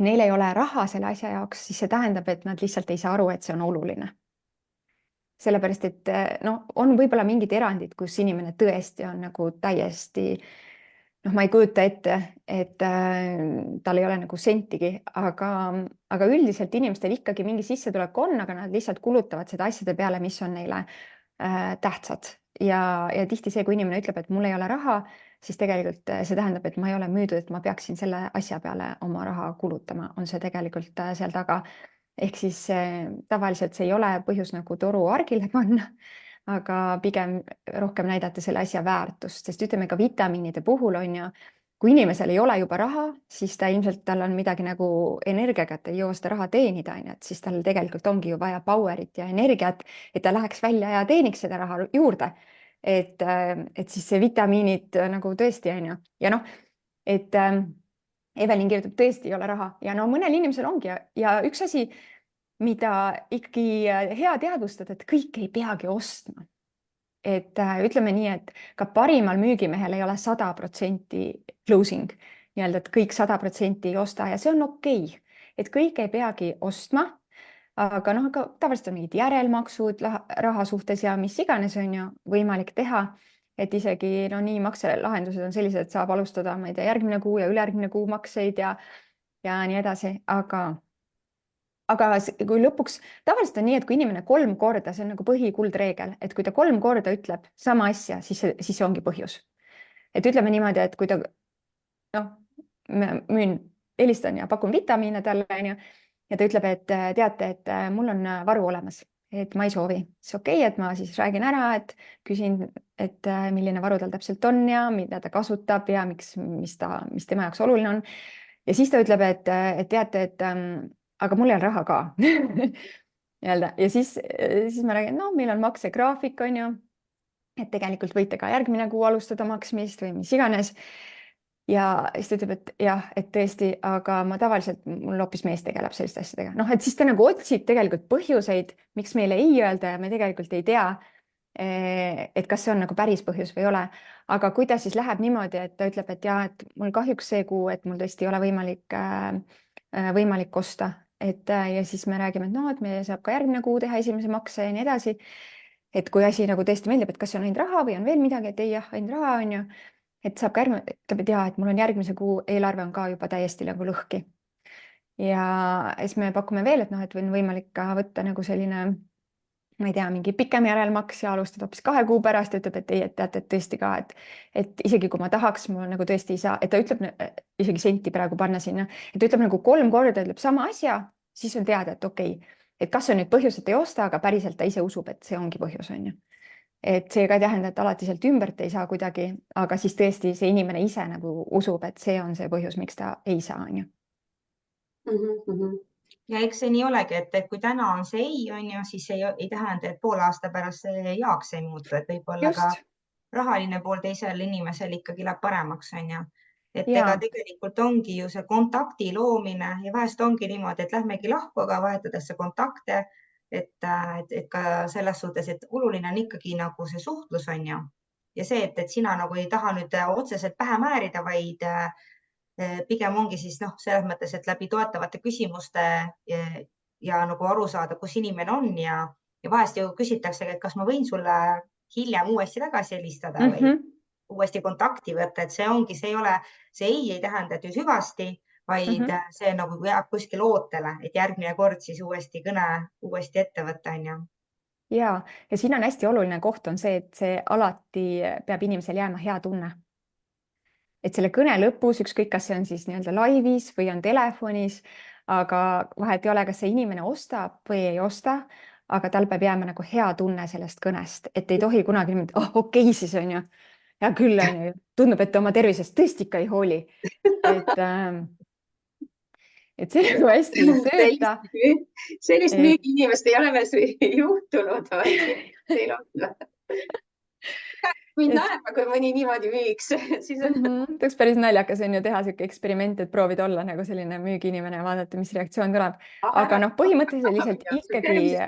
B: neil ei ole raha selle asja jaoks, siis see tähendab, et nad lihtsalt ei saa aru, et see on oluline. Sellepärast, et on võib-olla mingid erandid, kus inimene tõesti on nagu täiesti, ma ei kujuta ette, et tal ei ole nagu sentigi, aga üldiselt inimestel ikkagi mingi sissetulek on, aga nad lihtsalt kulutavad seda asjade peale, mis on neile tähtsad. Ja tihti see, kui inimene ütleb, et mul ei ole raha, siis tegelikult see tähendab, et ma ei ole müüdud, et ma peaksin selle asja peale oma raha kulutama, on see tegelikult seal taga. Ehk siis tavaliselt see ei ole põhjus nagu toru argile panna, aga pigem rohkem näidata selle asja väärtust, sest ütleme ka vitamiinide puhul on ju, kui inimesel ei ole juba raha, siis tal on midagi nagu energiaga, et ei jõua seda raha teenida, on ju, et siis tal tegelikult ongi ju vaja power'it ja energiat, et ta läheks välja ja teeniks seda raha juurde. Et siis see vitamiinid nagu tõesti on ju, ja noh, et Evelin kirjutab, tõesti ei ole raha ja no mõnel inimesel ongi ja üks asi, mida ikkagi hea teadvustada, et kõike ei peagi ostma. Et ütleme nii, et ka parimal müügimehel ei ole 100% closing, nii-öelda, et kõik 100% ei osta ja see on okei, et kõike ei peagi ostma. Aga noh, aga tavaliselt on mingid järelmaksud raha suhtes ja mis iganes on ju võimalik teha. Et isegi no nii makselahendused on sellised, et saab alustada, ma ei tea, järgmine kuu ja ülejärgmine kuu makseid ja nii edasi, aga kui lõpuks tavaliselt on nii, et kui inimene 3 korda, see on nagu põhikuldreegel, et kui ta 3 korda ütleb sama asja, siis see ongi põhjus. Et ütleme niimoodi, et kui ta noh, helistan ja pakun vitamiine talle onju ja ta ütleb, et teate, et mul on varu olemas, et ma ei soovi, siis okei, et ma siis räägin ära, et küsin, et milline varu tal täpselt on ja mida ta kasutab ja mis tema jaoks oluline on. Ja siis ta ütleb, et teate, et aga mul ei ole raha ka nii-öelda ja siis ma räägin, no meil on maksegraafik on ju, et tegelikult võite ka järgmine kuu alustada maksmist või mis iganes. Ja siis ta ütleb, et jah, et tõesti, aga ma tavaliselt, mul hoopis mees tegeleb selliste asjadega. Noh, et siis ta nagu otsib tegelikult põhjuseid, miks meile ei öelda ja me tegelikult ei tea, et kas see on nagu päris põhjus või ei ole. Aga kui ta siis läheb niimoodi, et ta ütleb, et jah, et mul kahjuks see kuu, et mul tõesti ei ole võimalik osta. Ja siis me räägime, et no, et me saab ka järgmine kuu teha esimese makse ja nii edasi. Et kui asi nagu tõesti meeldib, et kas see on ainult raha või on veel midagi, et ei jah, ainult raha on ju. Et saab ka ütleb, et jah, et mul on järgmise kuu eelarve on ka juba täiesti nagu lõhki. Ja siis me pakume veel, et noh, et on võimalik ka võtta nagu selline, ma ei tea, mingi pikem järelmaks ja alustada hoopis 2 kuu pärast ja ütleb, et ei, et teate, et tõesti ka, et isegi kui ma tahaks, mul nagu tõesti ei saa, et ta ütleb isegi senti praegu panna sinna, et ta ütleb nagu 3 korda, ütleb sama asja, siis on teada, et okei, et kas on nüüd põhjus, et ei osta, aga päriselt ta ise usub, et see ongi põhjus, on ju. Et see ka ei tähenda, et alati sealt ümbert ei saa kuidagi, aga siis tõesti see inimene ise nagu usub, et see on see põhjus, miks ta ei saa, on ju.
C: Ja eks see nii olegi, et kui täna on see ei, on ju, siis ei tähenda, et poole aasta pärast see jaaks ei muutu, et võib-olla ka rahaline pool teisel inimesel ikkagi läheb paremaks, on ju. Et ega tegelikult ongi ju see kontakti loomine ja vahest ongi niimoodi, et lähmegi lahku, aga vahetades see kontakte, et ka selles suhtes, et oluline on ikkagi nagu see suhtlus on ju. Ja see, et sina nagu ei taha nüüd otseselt pähe määrida, vaid pigem ongi siis noh, selles mõttes, et läbi toetavate küsimuste ja nagu aru saada, kus inimene on ja vahest ju küsitakse, et kas ma võin sulle hiljem uuesti tagasi helistada või uuesti kontakti võtta, et see ongi, see ei tähenda, et ju süvasti, vaid see nagu jääb kuskil ootele, et järgmine kord siis uuesti kõne uuesti ette võtta, on ju.
B: Ja siin on hästi oluline koht on see, et see alati peab inimesel jääma hea tunne. Et selle kõne lõpus, ükskõik, kas see on siis nii-öelda laivis või on telefonis, aga vahet ei ole, kas see inimene ostab või ei osta, aga tal peab jääma nagu hea tunne sellest kõnest, et ei tohi kunagi niimoodi, okei, siis on ju. Ja küll on ju, tundub, et oma tervisest tõesti ikka ei hooli. Et see nagu hästi ei tööta.
A: Sellist müügiinimest ei ole veel juhtunud. Teil on mind näeb, kui mõni niimoodi müüks.
B: Tõeks päris naljakas on ju teha siuke eksperiment, et proovida olla nagu selline müügiinimene ja vaadata, mis reaktsioon tuleb. Aga noh, põhimõtteliselt ikkagi.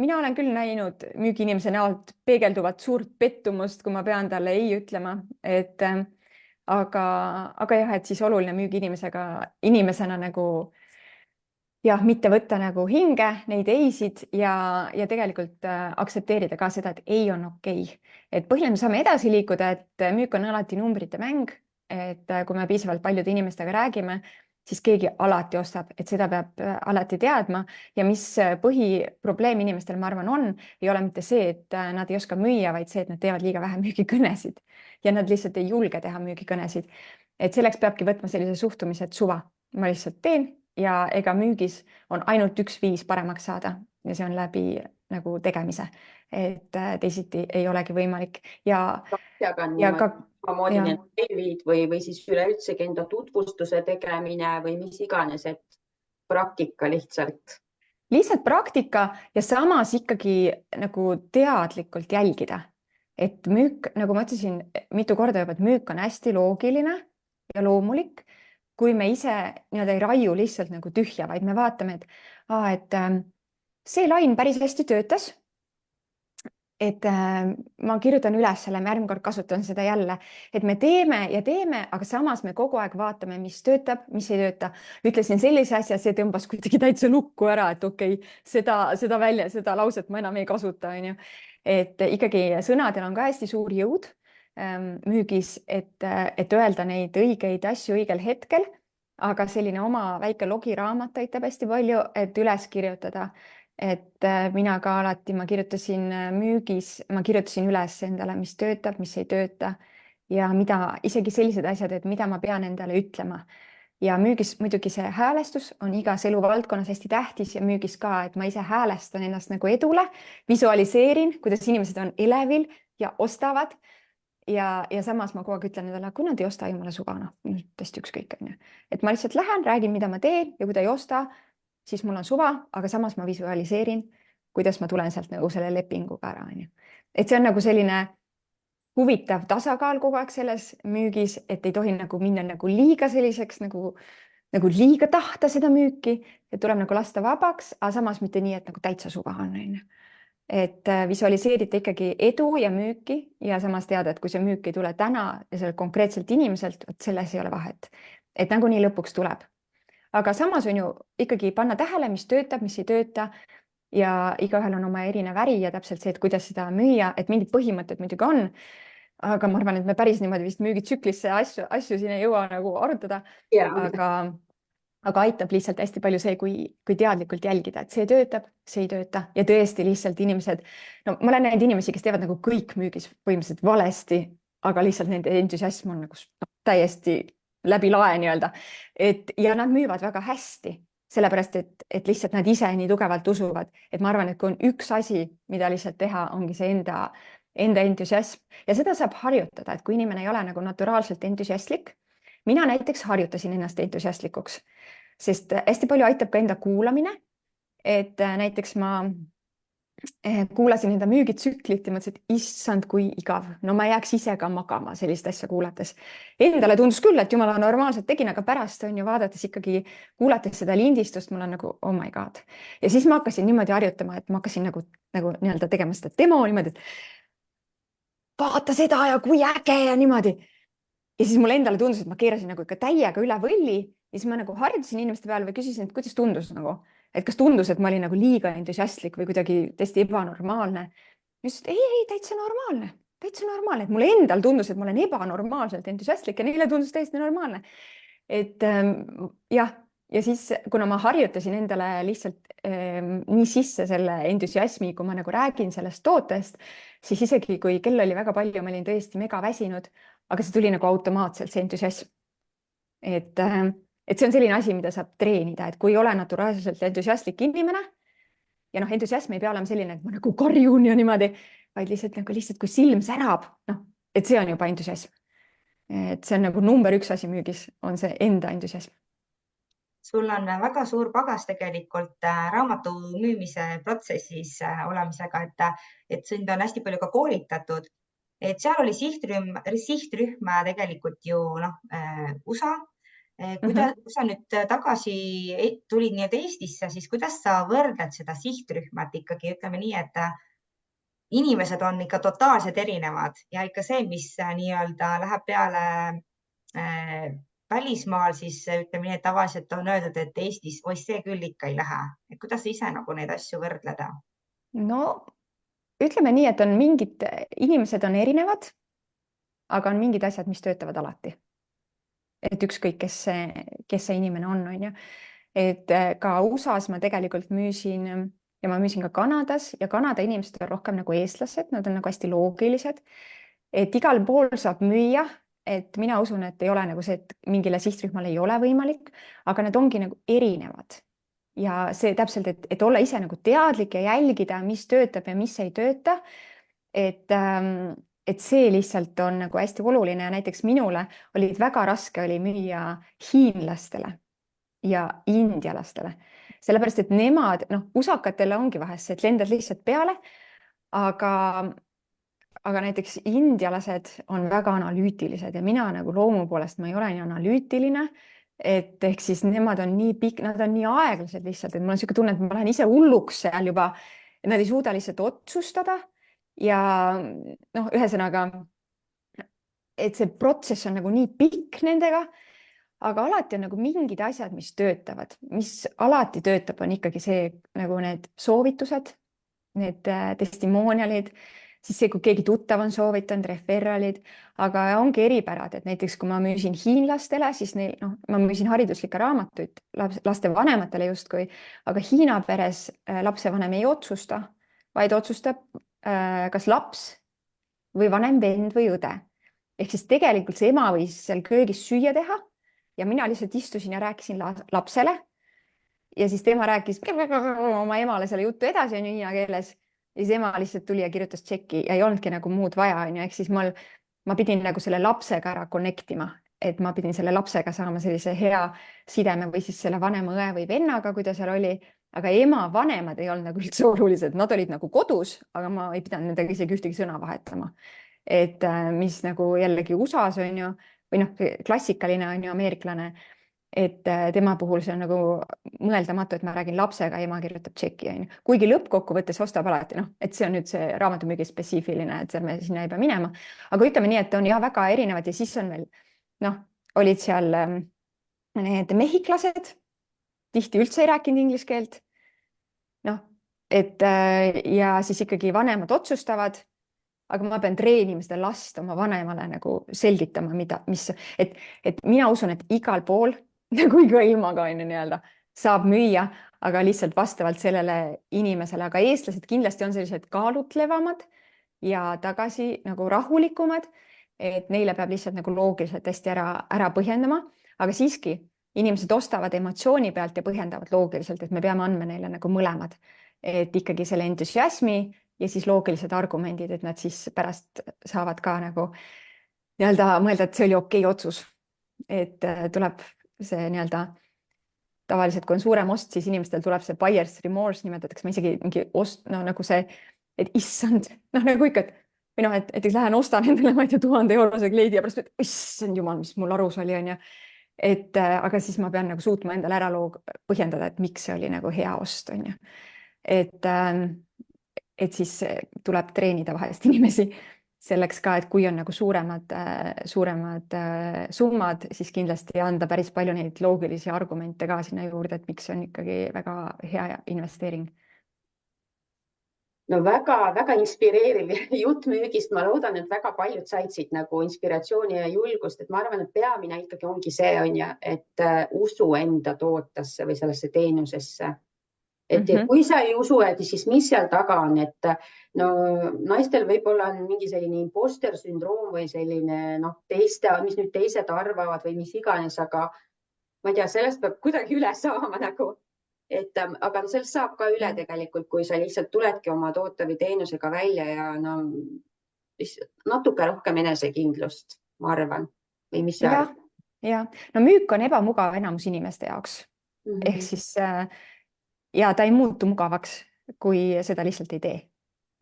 B: Mina olen küll näinud müügiinimese näolt peegelduvat suurt pettumust, kui ma pean talle ei ütlema, aga jah, et siis oluline müügiinimesena nagu jah, mitte võtta nagu hinge neid eisid ja tegelikult aktsepteerida ka seda, et ei on okei. Et põhiliselt me saame edasi liikuda, et müük on alati numbrite mäng, et kui me piisavalt paljude inimestega räägime, siis keegi alati ostab, et seda peab alati teadma ja mis põhiprobleem inimestel, ma arvan, on, ei ole mitte see, et nad ei oska müüa, vaid see, et nad teevad liiga vähe müügikõnesid ja nad lihtsalt ei julge teha müügikõnesid. Et selleks peabki võtma sellise suhtumise, et suva, ma lihtsalt teen ja ega müügis on ainult üks viis paremaks saada ja see on läbi nagu tegemise. et teisiti ei olegi võimalik ja
A: praktikaga on
B: ka
A: niimoodi samamoodi
B: ja
A: need laivid või siis üleüldsegi enda tutvustuse tegemine või mis iganes, et praktika lihtsalt.
B: lihtsalt praktika ja samas ikkagi nagu teadlikult jälgida, et müük, nagu ma ütlesin mitu korda juba, et müük on hästi loogiline ja loomulik, kui me ise nii-öelda ei raiu lihtsalt nagu tühja, vaid me vaatame, et see lain päris hästi töötas. Et ma kirjutan üles selle, ma järgmine kord kasutan seda jälle, et me teeme ja teeme, aga samas me kogu aeg vaatame, mis töötab, mis ei tööta. Ütlesin sellise asja, see tõmbas kuidagi täitsa lukku ära, et okei, seda lauset ma enam ei kasuta, on ju. Et ikkagi sõnadel on ka hästi suur jõud müügis, et öelda neid õigeid asju õigel hetkel, aga selline oma väike logiraamat aitab hästi palju, et üles kirjutada. Et mina ka alati, ma kirjutasin müügis, ma kirjutasin üles endale, mis töötab, mis ei tööta ja mida isegi sellised asjad, et mida ma pean endale ütlema. Ja müügis muidugi see häälestus on igas eluvaldkonnas hästi tähtis ja müügis ka, et ma ise häälestan ennast nagu edule, visualiseerin, kuidas inimesed on elevil ja ostavad. Ja samas ma kogu aeg ütlen endale, kui nad ei osta, jumala suva, täiesti ükskõik, on ju. Et ma lihtsalt lähen, räägin, mida ma teen ja kui ta ei osta, siis mul on suva, aga samas ma visualiseerin, kuidas ma tulen sealt nagu selle lepinguga ära, on ju. Et see on nagu selline huvitav tasakaal kogu aeg selles müügis, et ei tohi nagu minna nagu liiga selliseks nagu liiga tahta seda müüki, et tuleb nagu lasta vabaks, aga samas mitte nii, et nagu täitsa suva on, on ju. Et visualiseerida ikkagi edu ja müüki ja samas teada, et kui see müük ei tule täna ja sellelt konkreetselt inimeselt, et selles ei ole vahet. Et nagunii lõpuks tuleb. Aga samas on ju ikkagi panna tähele, mis töötab, mis ei tööta ja igaühel on oma erinev äri ja täpselt see, et kuidas seda müüa, et mingid põhimõtted muidugi on. Aga ma arvan, et me päris niimoodi vist müügitsüklisse asju siin ei jõua nagu arutada. Aga aitab lihtsalt hästi palju see, kui teadlikult jälgida, et see töötab, see ei tööta ja tõesti lihtsalt inimesed, no ma olen näinud inimesi, kes teevad nagu kõik müügis põhimõtteliselt valesti, aga lihtsalt nende entusiasm on nagu täiesti läbi lae nii-öelda. Ja nad müüvad väga hästi, sellepärast, et lihtsalt nad ise nii tugevalt usuvad, et ma arvan, et kui on üks asi, mida lihtsalt teha, ongi see enda entusiasm ja seda saab harjutada, et kui inimene ei ole nagu naturaalselt entusiastlik. Mina näiteks harjutasin ennast entusiastlikuks, sest hästi palju aitab ka enda kuulamine. Et näiteks ma kuulasin enda müügitsüklit ja mõtlesin, et issand, kui igav. No ma jääks ise ka magama sellist asja kuulates. Endale tundus küll, et jumala normaalselt tegin, aga pärast on ju vaadates ikkagi, kuulates seda lindistust, mul on nagu, oh my god. Ja siis ma hakkasin niimoodi harjutama, et ma hakkasin nagu nii-öelda tegema seda demo niimoodi, et vaata seda ja kui äge ja niimoodi. Ja siis mulle endale tundus, et ma keerasin nagu ikka täiega üle võlli ja siis ma nagu harjutasin inimeste peale või küsisin, et kuidas tundus nagu, et kas tundus, et ma olin nagu liiga entusiastlik või kuidagi täiesti ebanormaalne. Ja siis, ei, täitsa normaalne, et mulle endal tundus, et ma olen ebanormaalselt entusiastlik ja neile tundus täiesti normaalne. Et jah, ja siis, kuna ma harjutasin endale lihtsalt nii sisse selle entusiasmi, kui ma nagu räägin sellest tootest, siis isegi kui kell oli väga palju, ma olin tõesti mega väsinud, aga see tuli nagu automaatselt, see entusiasm. Et see on selline asi, mida saab treenida, et kui ei ole naturaalselt entusiastlik inimene ja entusiasm ei pea olema selline, et ma nagu karjun ja niimoodi, vaid lihtsalt kui silm särab, et see on juba entusiasm. Et see on nagu number üks asi müügis, on see enda entusiasm.
C: Sul on väga suur pagas tegelikult raamatu müümise protsessis olemisega, et sind on hästi palju ka koolitatud. Et seal oli sihtrühm tegelikult ju USA. Kui sa nüüd tagasi tulid nii-öelda Eestisse, siis kuidas sa võrdled seda sihtrühma, et ikkagi ütleme nii, et inimesed on ikka totaalselt erinevad ja ikka see, mis nii-öelda läheb peale välismaal, siis ütleme nii, et tavaliselt on öeldud, et Eestis see küll ikka ei lähe. Et kuidas sa ise nagu neid asju võrdleda?
B: No ütleme nii, et on mingid inimesed on erinevad, aga on mingid asjad, mis töötavad alati. Et ükskõik, kes see inimene on ju. Et ka USA-s ma tegelikult müüsin ja ma müüsin ka Kanadas ja Kanada inimesed on rohkem nagu eestlased, nad on nagu hästi loogilised. Et igal pool saab müüa, et mina usun, et ei ole nagu see, et mingile sihtrühmale ei ole võimalik, aga need ongi nagu erinevad. ja see täpselt, et olla ise nagu teadlik ja jälgida, mis töötab ja mis ei tööta. Et see lihtsalt on nagu hästi oluline ja näiteks minule väga raske oli müüa hiinlastele ja indialastele, sellepärast et nemad, noh, usakatele ongi vahest see, et lendad lihtsalt peale, aga näiteks indialased on väga analüütilised ja mina nagu loomu poolest ma ei ole nii analüütiline, et ehk siis nemad on nii pikk, nad on nii aeglased lihtsalt, et mul on niisugune tunne, et ma lähen ise hulluks seal juba, et nad ei suuda lihtsalt otsustada ja noh, ühesõnaga, et see protsess on nagu nii pikk nendega, aga alati on nagu mingid asjad, mis töötavad, mis alati töötab, on ikkagi see nagu need soovitused, need testimoonialid, siis see, kui keegi tuttav on soovitanud, referralid, aga ongi eripärad, et näiteks kui ma müüsin hiinlastele, siis neil, noh, ma müüsin hariduslikke raamatuid laste vanematele justkui, aga Hiina peres lapsevanem ei otsusta, vaid otsustab kas laps või vanem vend või õde. Ehk siis tegelikult see ema võis seal köögis süüa teha ja mina lihtsalt istusin ja rääkisin lapsele ja siis tema rääkis oma emale selle juttu edasi on ju hiina keeles ja siis ema lihtsalt tuli ja kirjutas tšeki ja ei olnudki nagu muud vaja, on ju, ehk siis ma pidin nagu selle lapsega ära connect ima, et ma pidin selle lapsega saama sellise hea sideme või siis selle vanema õe või vennaga, kui ta seal oli, aga ema vanemad ei olnud nagu üldse olulised, nad olid nagu kodus, aga ma ei pidanud nendega isegi ühtegi sõna vahetama. Et mis nagu jällegi USA-s on ju, või noh, klassikaline on ju ameeriklane, et tema puhul see on nagu mõeldamatu, et ma räägin lapsega ja ema kirjutab tšeki, on ju. Kuigi lõppkokkuvõttes ostab alati, noh, et see on nüüd see raamatumüügi spetsiifiline, et seal me sinna ei pea minema. Aga ütleme nii, et on jah väga erinevad ja siis on veel, noh, olid seal need mehhiklased, tihti üldse ei rääkinud inglise keelt. Noh, et ja siis ikkagi vanemad otsustavad, aga ma pean treenima seda last oma vanemale nagu selgitama, et mina usun, et igal pool nagu iga ilmaga on ju nii-öelda saab müüa, aga lihtsalt vastavalt sellele inimesele, aga eestlased kindlasti on sellised kaalutlevamad ja tagasi nagu rahulikumad, et neile peab lihtsalt nagu loogiliselt hästi ära põhjendama, aga siiski inimesed ostavad emotsiooni pealt ja põhjendavad loogiliselt, et me peame andma neile nagu mõlemad, et ikkagi selle entusiasmi ja siis loogilised argumendid, et nad siis pärast saavad ka nagu nii-öelda mõelda, et see oli okei otsus. Et tuleb see nii-öelda tavaliselt, kui on suurem ost, siis inimestel tuleb see buyer's remorse, nimetatakse, ma isegi mingi no nagu see, et issand, noh nagu ikka, või noh, et lähen ostan endale, ma ei tea, 1000-eurose kleidi ja pärast, et issand jumal, mis mul arus oli, on ju. Et aga siis ma pean nagu suutma endale ära põhjendada, et miks see oli nagu hea ost, on ju. Et siis tuleb treenida vahest inimesi selleks ka, et kui on nagu suuremad summad, siis kindlasti anda päris palju neid loogilisi argumente ka sinna juurde, et miks on ikkagi väga hea investeering.
A: No väga-väga inspireeriv jutt müügist. Ma loodan, et väga paljud said siit nagu inspiratsiooni ja julgust, et ma arvan, et peamine ikkagi ongi see, on ju, et usu enda tootesse või sellesse teenusesse. Et kui sa ei usu, et siis mis seal taga on, et no naistel võib-olla on mingi selline imposter sündroom või selline noh, mis nüüd teised arvavad või mis iganes, aga ma ei tea, sellest peab kuidagi üle saama nagu, et aga sellest saab ka üle tegelikult, kui sa lihtsalt tuledki oma toote või teenusega välja ja no natuke rohkem enesekindlust, ma arvan, või mis sa arvad?
B: Ja, no müük on ebamugav enamus inimeste jaoks. Ehk siis ja ta ei muutu mugavaks, kui seda lihtsalt ei tee.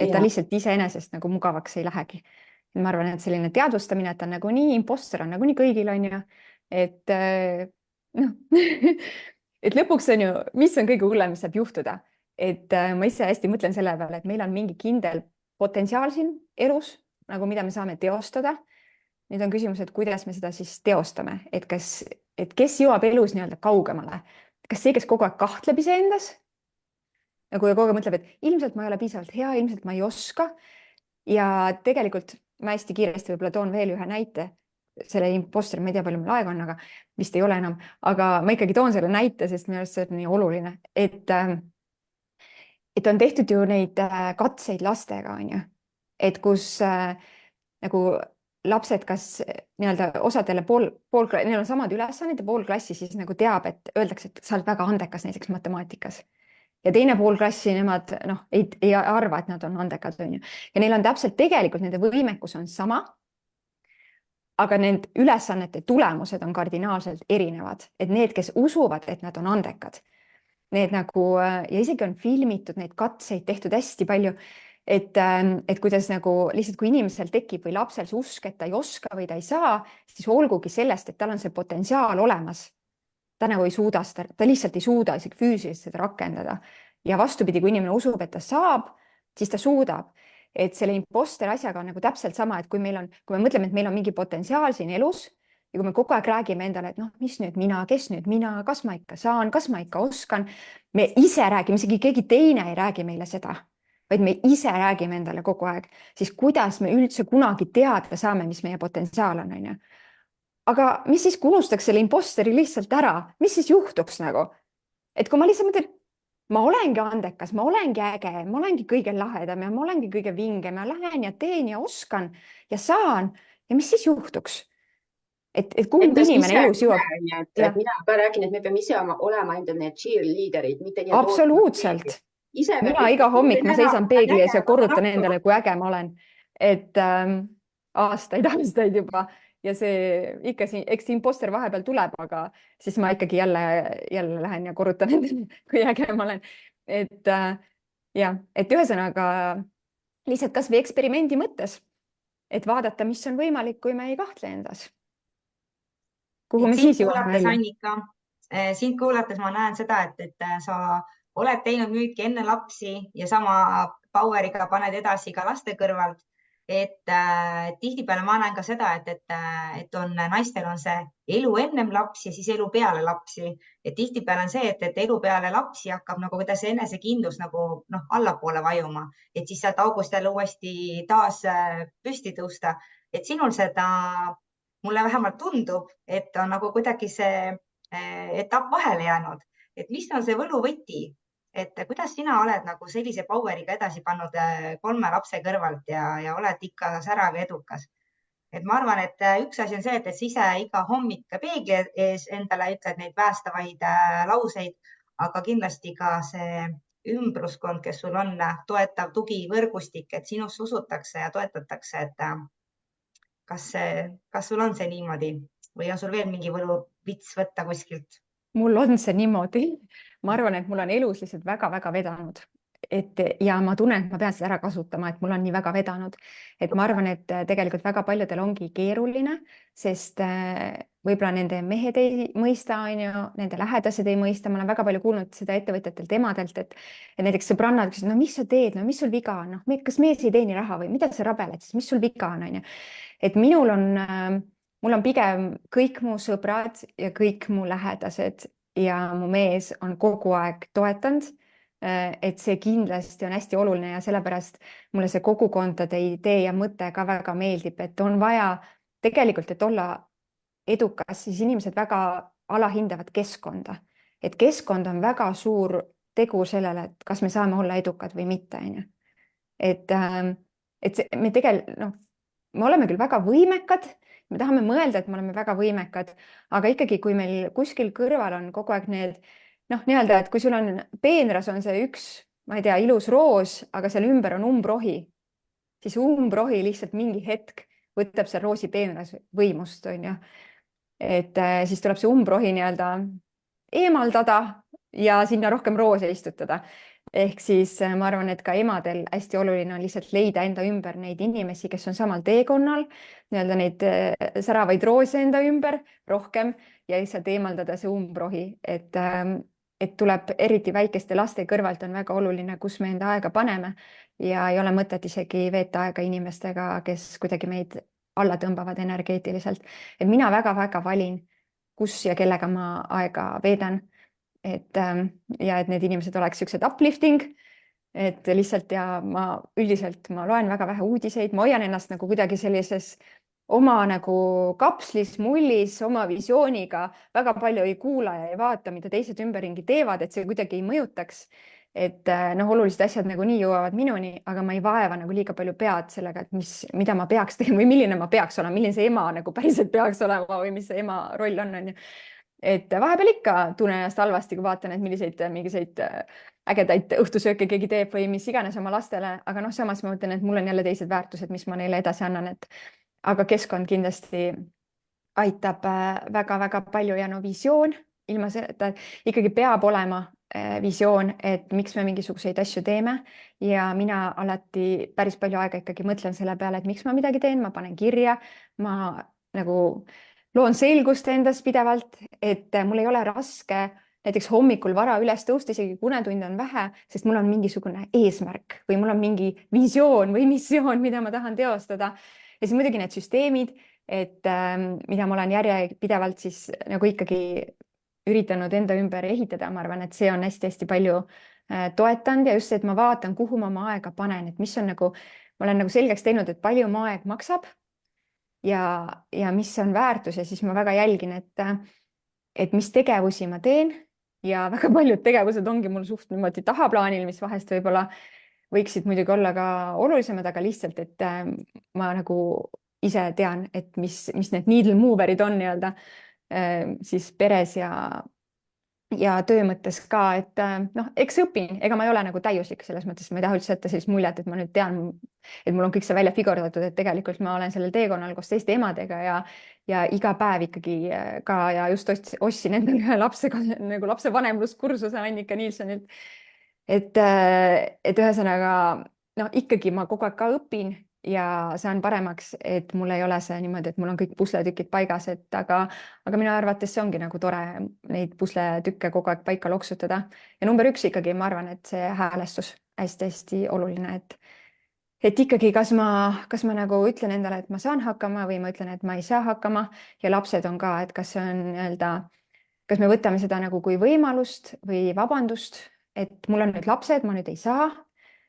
B: Et ta lihtsalt iseenesest nagu mugavaks ei lähegi. Ma arvan, et selline teadvustamine, et ta on nagu nii imposter on nagu nii kõigil on ju, et noh, et lõpuks on ju, mis on kõige hullem, mis saab juhtuda. Et ma ise hästi mõtlen selle peale, et meil on mingi kindel potentsiaal siin elus, nagu mida me saame teostada. Nüüd on küsimus, et kuidas me seda siis teostame, et kes jõuab elus nii-öelda kaugemale. Kas see, kes kogu aeg kahtleb iseendas nagu ja kogu aeg mõtleb, et ilmselt ma ei ole piisavalt hea, ilmselt ma ei oska ja tegelikult ma hästi kiiresti võib-olla toon veel ühe näite selle imposter, ma ei tea, palju mul aega on, aga vist ei ole enam, aga ma ikkagi toon selle näite, sest minu arust see on nii oluline, et on tehtud ju neid katseid lastega, on ju, et kus nagu lapsed, kas nii-öelda osadele neil on samad ülesanded ja pool klassi siis nagu teab, et öeldakse, et sa oled väga andekas näiteks matemaatikas. Ja teine pool klassi, nemad ei arva, et nad on andekad, on ju. Ja neil on täpselt tegelikult nende võimekus on sama, aga need ülesannete tulemused on kardinaalselt erinevad, et need, kes usuvad, et nad on andekad, need nagu ja isegi on filmitud neid katseid, tehtud hästi palju, et kuidas nagu lihtsalt, kui inimesel tekib või lapsel see usk, et ta ei oska või ta ei saa, siis olgugi sellest, et tal on see potentsiaal olemas, ta nagu ei suuda seda, ta lihtsalt ei suuda isegi füüsiliselt seda rakendada. Ja vastupidi, kui inimene usub, et ta saab, siis ta suudab. Et selle imposter asjaga on nagu täpselt sama, et kui me mõtleme, et meil on mingi potentsiaal siin elus ja kui me kogu aeg räägime endale, et mis nüüd mina, kes nüüd mina, kas ma ikka saan, kas ma ikka oskan, me ise räägime, isegi keegi teine ei räägi meile seda, vaid me ise räägime endale kogu aeg, siis kuidas me üldse kunagi teada saame, mis meie potentsiaal on, on ju. Aga mis siis, kui unustaks selle imposteri lihtsalt ära, mis siis juhtuks nagu? Et kui ma lihtsalt mõtlen, ma olengi andekas, ma olengi äge, ma olengi kõige lahedam ja ma olengi kõige vingem ja lähen ja teen ja oskan ja saan ja mis siis juhtuks? Et kumb inimene elus jõuab?
A: Mina ka räägin, et me peame ise olema endal need cheerleaderid, mitte nii.
B: Absoluutselt. Mina iga hommik ma seisan peegli ees ja korrutan endale, kui äge ma olen. Et aastaid juba ja see ikka siin, eks imposter vahepeal tuleb, aga siis ma ikkagi jälle lähen ja korrutan endale, kui äge ma olen. Et et ühesõnaga lihtsalt kas või eksperimendi mõttes, et vaadata, mis on võimalik, kui me ei kahtle endas. Kuhu me siis jõuame välja?
C: Annika, sind kuulates ma näen seda, et sa oled teinud müüki enne lapsi ja sama power'iga paned edasi ka laste kõrvalt. Et tihtipeale ma näen ka seda, et naistel on see elu ennem lapsi ja siis elu peale lapsi. Et tihtipeale on see, et elu peale lapsi hakkab nagu kuidas enesekindlus nagu allapoole vajuma, et siis sealt august jälle uuesti taas püsti tõusta. Et sinul seda, mulle vähemalt tundub, et on nagu kuidagi see etapp vahele jäänud. Et mis on see võluvõti? Et kuidas sina oled nagu sellise power'iga edasi pannud 3 lapse kõrvalt ja oled ikka särav ja edukas? Et ma arvan, et üks asi on see, et sa ise iga hommik peegli ees endale ütled neid päästavaid lauseid, aga kindlasti ka see ümbruskond, kes sul on toetav tugivõrgustik, et sinusse usutakse ja toetatakse. Et kas sul on see niimoodi või on sul veel mingi võluvits võtta kuskilt?
B: Mul on see niimoodi. Ma arvan, et mul on elus lihtsalt väga-väga vedanud. Ja ma tunnen, et ma pean seda ära kasutama, et mul on nii väga vedanud. Et ma arvan, et tegelikult väga paljudel ongi keeruline, sest võib-olla nende mehed ei mõista, nende lähedased ei mõista. Ma olen väga palju kuulnud seda ettevõtjatelt, emadelt, et näiteks sõbrannad küsivad, mis sa teed, mis sul viga on? Kas mees ei teeni raha või mida sa rabeled, siis mis sul viga on? Et mul on pigem kõik mu sõbrad ja kõik mu lähedased ja mu mees on kogu aeg toetanud, et see kindlasti on hästi oluline ja sellepärast mulle see kogukondade idee ja mõte ka väga meeldib, et on vaja tegelikult, et olla edukas, siis inimesed väga alahindavad keskkonda. Et keskkond on väga suur tegur sellele, et kas me saame olla edukad või mitte. Et me tegelikult, me oleme küll väga võimekad, me tahame mõelda, et me oleme väga võimekad, aga ikkagi, kui meil kuskil kõrval on kogu aeg need, nii-öelda, et kui sul on peenras on see üks, ma ei tea, ilus roos, aga seal ümber on umbrohi, siis umbrohi lihtsalt mingi hetk võtab seal roosi peenras võimust, on ju. Et siis tuleb see umbrohi nii-öelda eemaldada ja sinna rohkem roose istutada. Ehk siis ma arvan, et ka emadel hästi oluline on lihtsalt leida enda ümber neid inimesi, kes on samal teekonnal, nii-öelda neid säravaid roose enda ümber rohkem ja lihtsalt eemaldada see umbrohi, et tuleb eriti väikeste laste kõrvalt on väga oluline, kus me enda aega paneme ja ei ole mõtet isegi veeta aega inimestega, kes kuidagi meid alla tõmbavad energeetiliselt. Et mina väga-väga valin, kus ja kellega ma aega veedan. Ja et need inimesed oleks siuksed uplifting, et lihtsalt ja ma loen väga vähe uudiseid, ma hoian ennast nagu kuidagi sellises oma nagu kapslis, mullis, oma visiooniga, väga palju ei kuula ja ei vaata, mida teised ümberringi teevad, et see kuidagi ei mõjutaks. et noh, olulised asjad nagunii jõuavad minuni, aga ma ei vaeva nagu liiga palju pead sellega, et mida ma peaks tegema või milline ma peaks olema, milline see ema nagu päriselt peaks olema või mis see ema roll on ju. Et vahepeal ikka tunnen ennast halvasti, kui vaatan, et mingisuguseid ägedaid õhtusööke keegi teeb või mis iganes oma lastele, aga noh, samas ma mõtlen, et mul on jälle teised väärtused, mis ma neile edasi annan, aga keskkond kindlasti aitab väga-väga palju ja no visioon, ilma selleta ikkagi peab olema visioon, et miks me mingisuguseid asju teeme ja mina alati päris palju aega ikkagi mõtlen selle peale, et miks ma midagi teen, ma panen kirja, ma nagu loon selgust endas pidevalt, et mul ei ole raske näiteks hommikul vara üles tõusta, isegi kui unetund on vähe, sest mul on mingisugune eesmärk või mul on mingi visioon või missioon, mida ma tahan teostada. Ja siis muidugi need süsteemid, et mida ma olen järjepidevalt siis nagu ikkagi üritanud enda ümber ehitada, ma arvan, et see on hästi-hästi palju toetanud ja just see, et ma vaatan, kuhu ma oma aega panen, et mis on nagu, ma olen nagu selgeks teinud, et palju mu aeg maksab ja mis on väärtus ja siis ma väga jälgin, et mis tegevusi ma teen ja väga paljud tegevused ongi mul suht niimoodi tahaplaanil, mis vahest võib-olla võiksid muidugi olla ka olulisemad, aga lihtsalt, et ma nagu ise tean, et mis need needle moverid on nii-öelda siis peres ja töö mõttes ka, et noh, eks õpin, ega ma ei ole nagu täiuslik selles mõttes, ma ei taha üldse jätta sellist muljet, et ma nüüd tean, et mul on kõik see välja figurdatud, et tegelikult ma olen sellel teekonnal koos teiste emadega ja iga päev ikkagi ka ja just ostsin endale ühe nagu lapsevanemluskursuse Annika Nilssonilt. Et ühesõnaga, noh, ikkagi ma kogu aeg ka õpin ja saan paremaks, et mul ei ole see niimoodi, et mul on kõik pusletükid paigas, aga minu arvates see ongi nagu tore neid pusletükke kogu aeg paika loksutada. Ja number 1 ikkagi, ma arvan, et see häälestus hästi-hästi oluline, et ikkagi, kas ma nagu ütlen endale, et ma saan hakkama või ma ütlen, et ma ei saa hakkama ja lapsed on ka, et kas see on nii-öelda, kas me võtame seda nagu kui võimalust või vabandust, et mul on nüüd lapsed, ma nüüd ei saa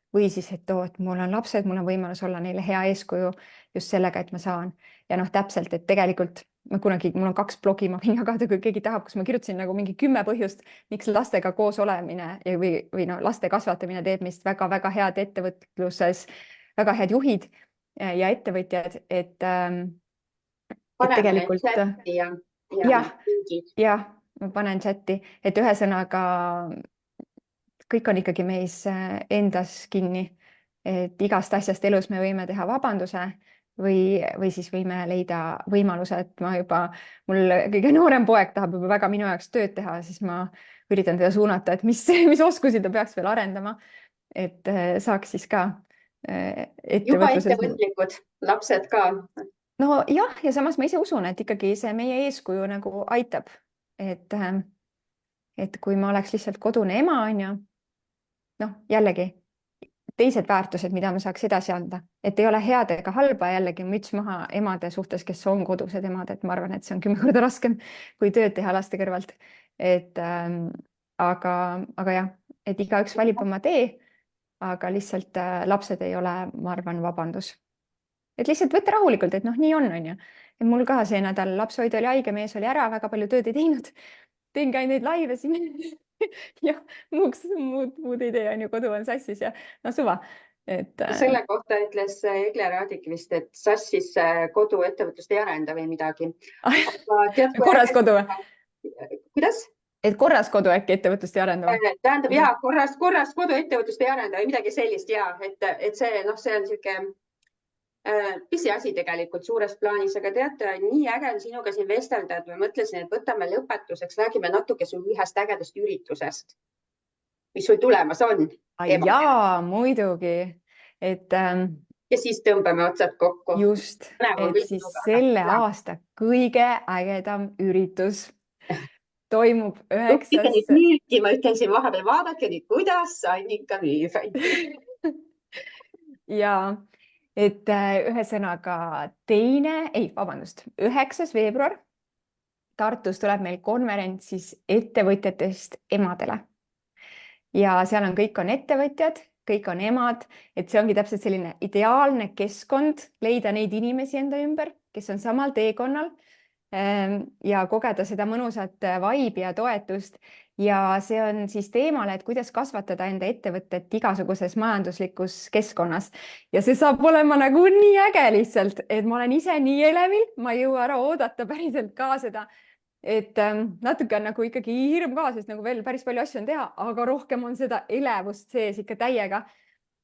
B: või siis, et mul on lapsed, mul on võimalus olla neile hea eeskuju just sellega, et ma saan. Ja noh, täpselt, et tegelikult mul on 2 blogi, ma võin jagada, kui keegi tahab, kus ma kirjutasin nagu mingi 10 põhjust, miks lastega koos olemine või no, laste kasvatamine teeb meist väga-väga head ettevõtluses, väga head juhid ja ettevõtjad, et tegelikult jah, ma panen chati, et ühesõnaga kõik on ikkagi meis endas kinni, et igast asjast elus me võime teha vabanduse või siis võime leida võimaluse, et mul kõige noorem poeg tahab juba väga minu jaoks tööd teha, siis ma üritan teda suunata, et mis oskusi ta peaks veel arendama, et saaks siis ka
A: juba ettevõtlikud lapsed ka.
B: No jah, ja samas ma ise usun, et ikkagi see meie eeskuju nagu aitab, et kui ma oleks lihtsalt kodune ema, on ju, noh, jällegi teised väärtused, mida ma saaks edasi anda, et ei ole head ega halba, jällegi müts maha emade suhtes, kes on kodused emad, et ma arvan, et see on 10 korda raskem kui tööd teha laste kõrvalt. Aga jah, et igaüks valib oma tee, aga lihtsalt lapsed ei ole, ma arvan, vabandus. Et lihtsalt võtta rahulikult, et noh, nii on ju. Et mul ka see nädal lapsehoidja oli haige, mees oli ära, väga palju tööd ei teinud. Teen ka neid laive siin ja muud ei tee, on ju, kodu on sassis ja no suva.
A: Selle kohta ütles Egle Raadik vist, et sassis kodu ettevõtlust ei arenda või midagi.
B: Korras kodu.
A: Kuidas?
B: Et korras kodu äkki ettevõtlust ei arenda?
A: Tähendab ja korras kodu ettevõtlust ei arenda või midagi sellist ja, et see on siuke pisiasi tegelikult suures plaanis, aga teate, nii äge on sinuga siin vestelda, et ma mõtlesin, et võtame lõpetuseks, räägime natuke sul ühest ägedast üritusest, mis sul tulemas on.
B: Jaa, muidugi.
A: Ja siis tõmbame otsad kokku.
B: Just, et siis selle aasta kõige ägedam üritus toimub 9.
A: Müüki, ma ütlen siin vahepeal, vaadake nüüd, kuidas Annika müüb.
B: Ja et ühesõnaga 9. veebruar Tartus tuleb meil konverents siis ettevõtjatest emadele. Ja seal kõik on ettevõtjad, kõik on emad, et see ongi täpselt selline ideaalne keskkond leida neid inimesi enda ümber, kes on samal teekonnal ja kogeda seda mõnusat vibe'i ja toetust. Ja see on siis teemale, et kuidas kasvatada enda ettevõtet igasuguses majanduslikus keskkonnas. Ja see saab olema nagu nii äge lihtsalt, et ma olen ise nii elevil, ma ei jõua ära oodata päriselt ka seda, et natuke on nagu ikkagi hirm ka, sest nagu veel päris palju asju on teha, aga rohkem on seda elevust sees ikka täiega.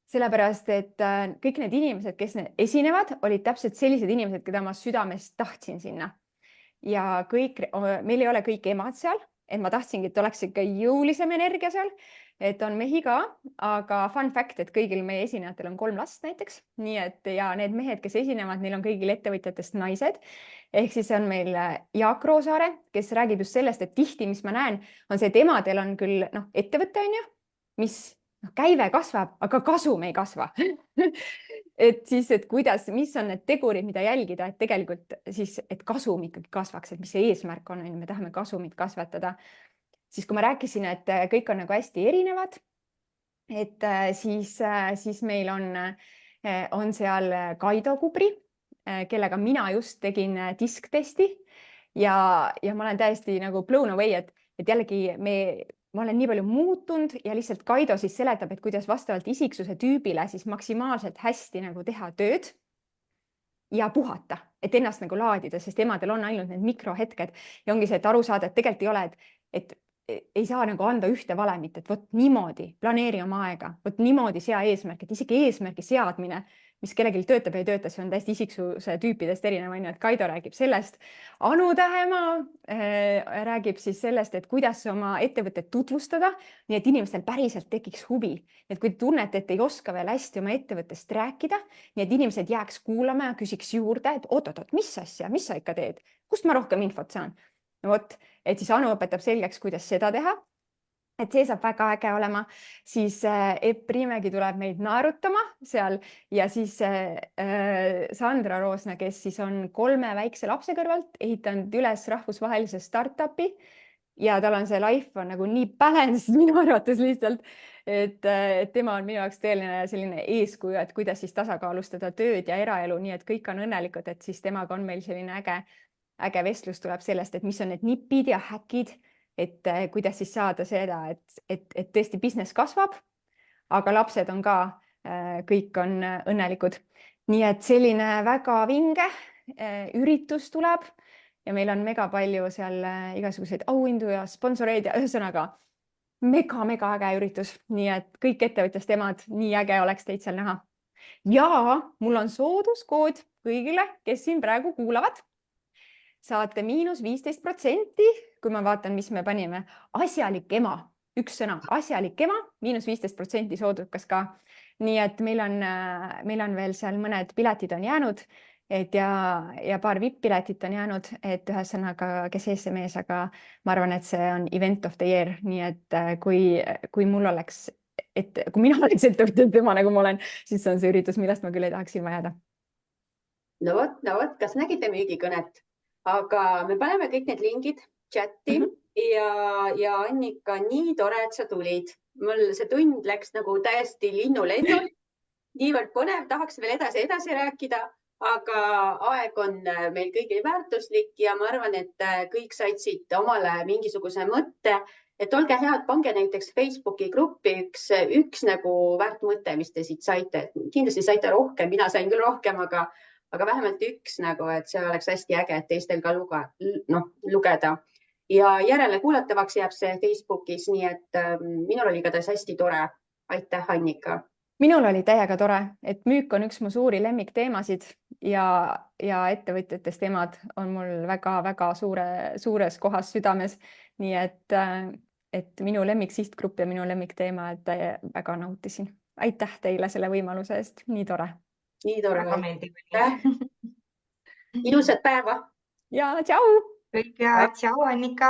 B: Sellepärast, et kõik need inimesed, kes esinevad, olid täpselt sellised inimesed, keda ma südamest tahtsin sinna. Ja meil ei ole kõik emad seal, et ma tahtsingi, et oleks ikka jõulisem energia seal, et on mehi ka, aga fun fact, et kõigil meie esinejatel on 3 last näiteks, nii et ja need mehed, kes esinevad, neil on kõigil ettevõtjatest naised. Ehk siis on meil Jaak Roosaare, kes räägib just sellest, et tihti, mis ma näen, on see, et emadel on küll ettevõte on ju, mis käive kasvab, aga kasum ei kasva et siis, et kuidas, mis on need tegurid, mida jälgida, et tegelikult siis, et kasum ikkagi kasvaks, et mis see eesmärk on, me tahame kasumit kasvatada. Siis kui ma rääkisin, et kõik on nagu hästi erinevad, et siis meil on seal Kaido Kubri, kellega mina just tegin disktesti ja ma olen täiesti nagu blown away, et jällegi ma olen nii palju muutunud ja lihtsalt Kaido siis seletab, et kuidas vastavalt isiksuse tüübile siis maksimaalselt hästi nagu teha tööd ja puhata, et ennast nagu laadida, sest emadel on ainult need mikrohetked ja ongi see, et aru saada, et tegelikult ei ole, et ei saa nagu anda ühte valemit, et vot niimoodi planeeri oma aega, vot niimoodi sea eesmärk, et isegi eesmärgi seadmine, mis kellelgi töötab ja ei tööta, see on täiesti isiksuse tüüpidest erinev, on ju, et Kaido räägib sellest. Anu Tähemaa räägib siis sellest, et kuidas oma ettevõtet tutvustada, nii et inimestel päriselt tekiks huvi. Et kui tunnete, et ei oska veel hästi oma ettevõttest rääkida, nii et inimesed jääks kuulama ja küsiks juurde, et oot, mis asja, mis sa ikka teed, kust ma rohkem infot saan? No vot, et siis Anu õpetab selgeks, kuidas seda teha. Et see saab väga äge olema, siis Epp Riimägi tuleb meid naerutama seal ja siis Sandra Roosna, kes siis on 3 väikse lapse kõrvalt ehitanud üles rahvusvahelise startupi ja tal on see life on nagu nii balanced minu arvates lihtsalt, et tema on minu jaoks tõeline selline eeskuju, et kuidas siis tasakaalustada tööd ja eraelu, nii et kõik on õnnelikud, et siis temaga on meil selline äge vestlus tuleb sellest, et mis on need nipid ja häkid, et kuidas siis saada seda, et tõesti business kasvab, aga lapsed on ka, kõik on õnnelikud. Nii et selline väga vinge üritus tuleb ja meil on mega palju seal igasuguseid auhindu ja sponsoreid ja ühesõnaga mega äge üritus. Nii et kõik ettevõtjast emad, nii äge oleks teid seal näha. Ja mul on sooduskood kõigile, kes siin praegu kuulavad. Saate -15%, kui ma vaatan, mis me panime, asjalik ema, üks sõna, asjalik ema, -15% soodukas ka. Nii et meil on veel seal mõned piletid on jäänud, et ja paar VIP-piletit on jäänud, et ühesõnaga, kes ees see mees, aga ma arvan, et see on event of the year, nii et kui mul oleks, et kui mina oleks ettevõtjate tema, nagu ma olen, siis see on see üritus, millest ma küll ei tahaks ilma jääda.
A: No vot, kas nägite müügikõnet? Aga me paneme kõik need lingid chati ja Annika, nii tore, et sa tulid. Mul see tund läks nagu täiesti linnulennul. Niivõrd põnev, tahaks veel edasi rääkida, aga aeg on meil kõigil väärtuslik ja ma arvan, et kõik said siit omale mingisuguse mõtte, et olge head, pange näiteks Facebooki gruppi üks nagu väärt mõte, mis te siit saite. Kindlasti saite rohkem, mina sain küll rohkem, aga vähemalt üks nagu, et see oleks hästi äge, et teistel ka lugeda. Ja järele kuulatavaks jääb see Facebookis, nii et minul oli igatahes hästi tore. Aitäh, Annika.
B: Minul oli täiega tore, et müük on üks mu suuri lemmikteemasid ja ettevõtjatest emad on mul väga suures kohas südames. Nii et minu lemmik sihtgrupp ja minu lemmikteema, et väga nautisin. Aitäh teile selle võimaluse eest, nii tore.
A: Nii tore.
C: Väga meeldib.
A: Ilusat päeva.
B: Ja tšau.
C: Kõik ja tšau, Annika.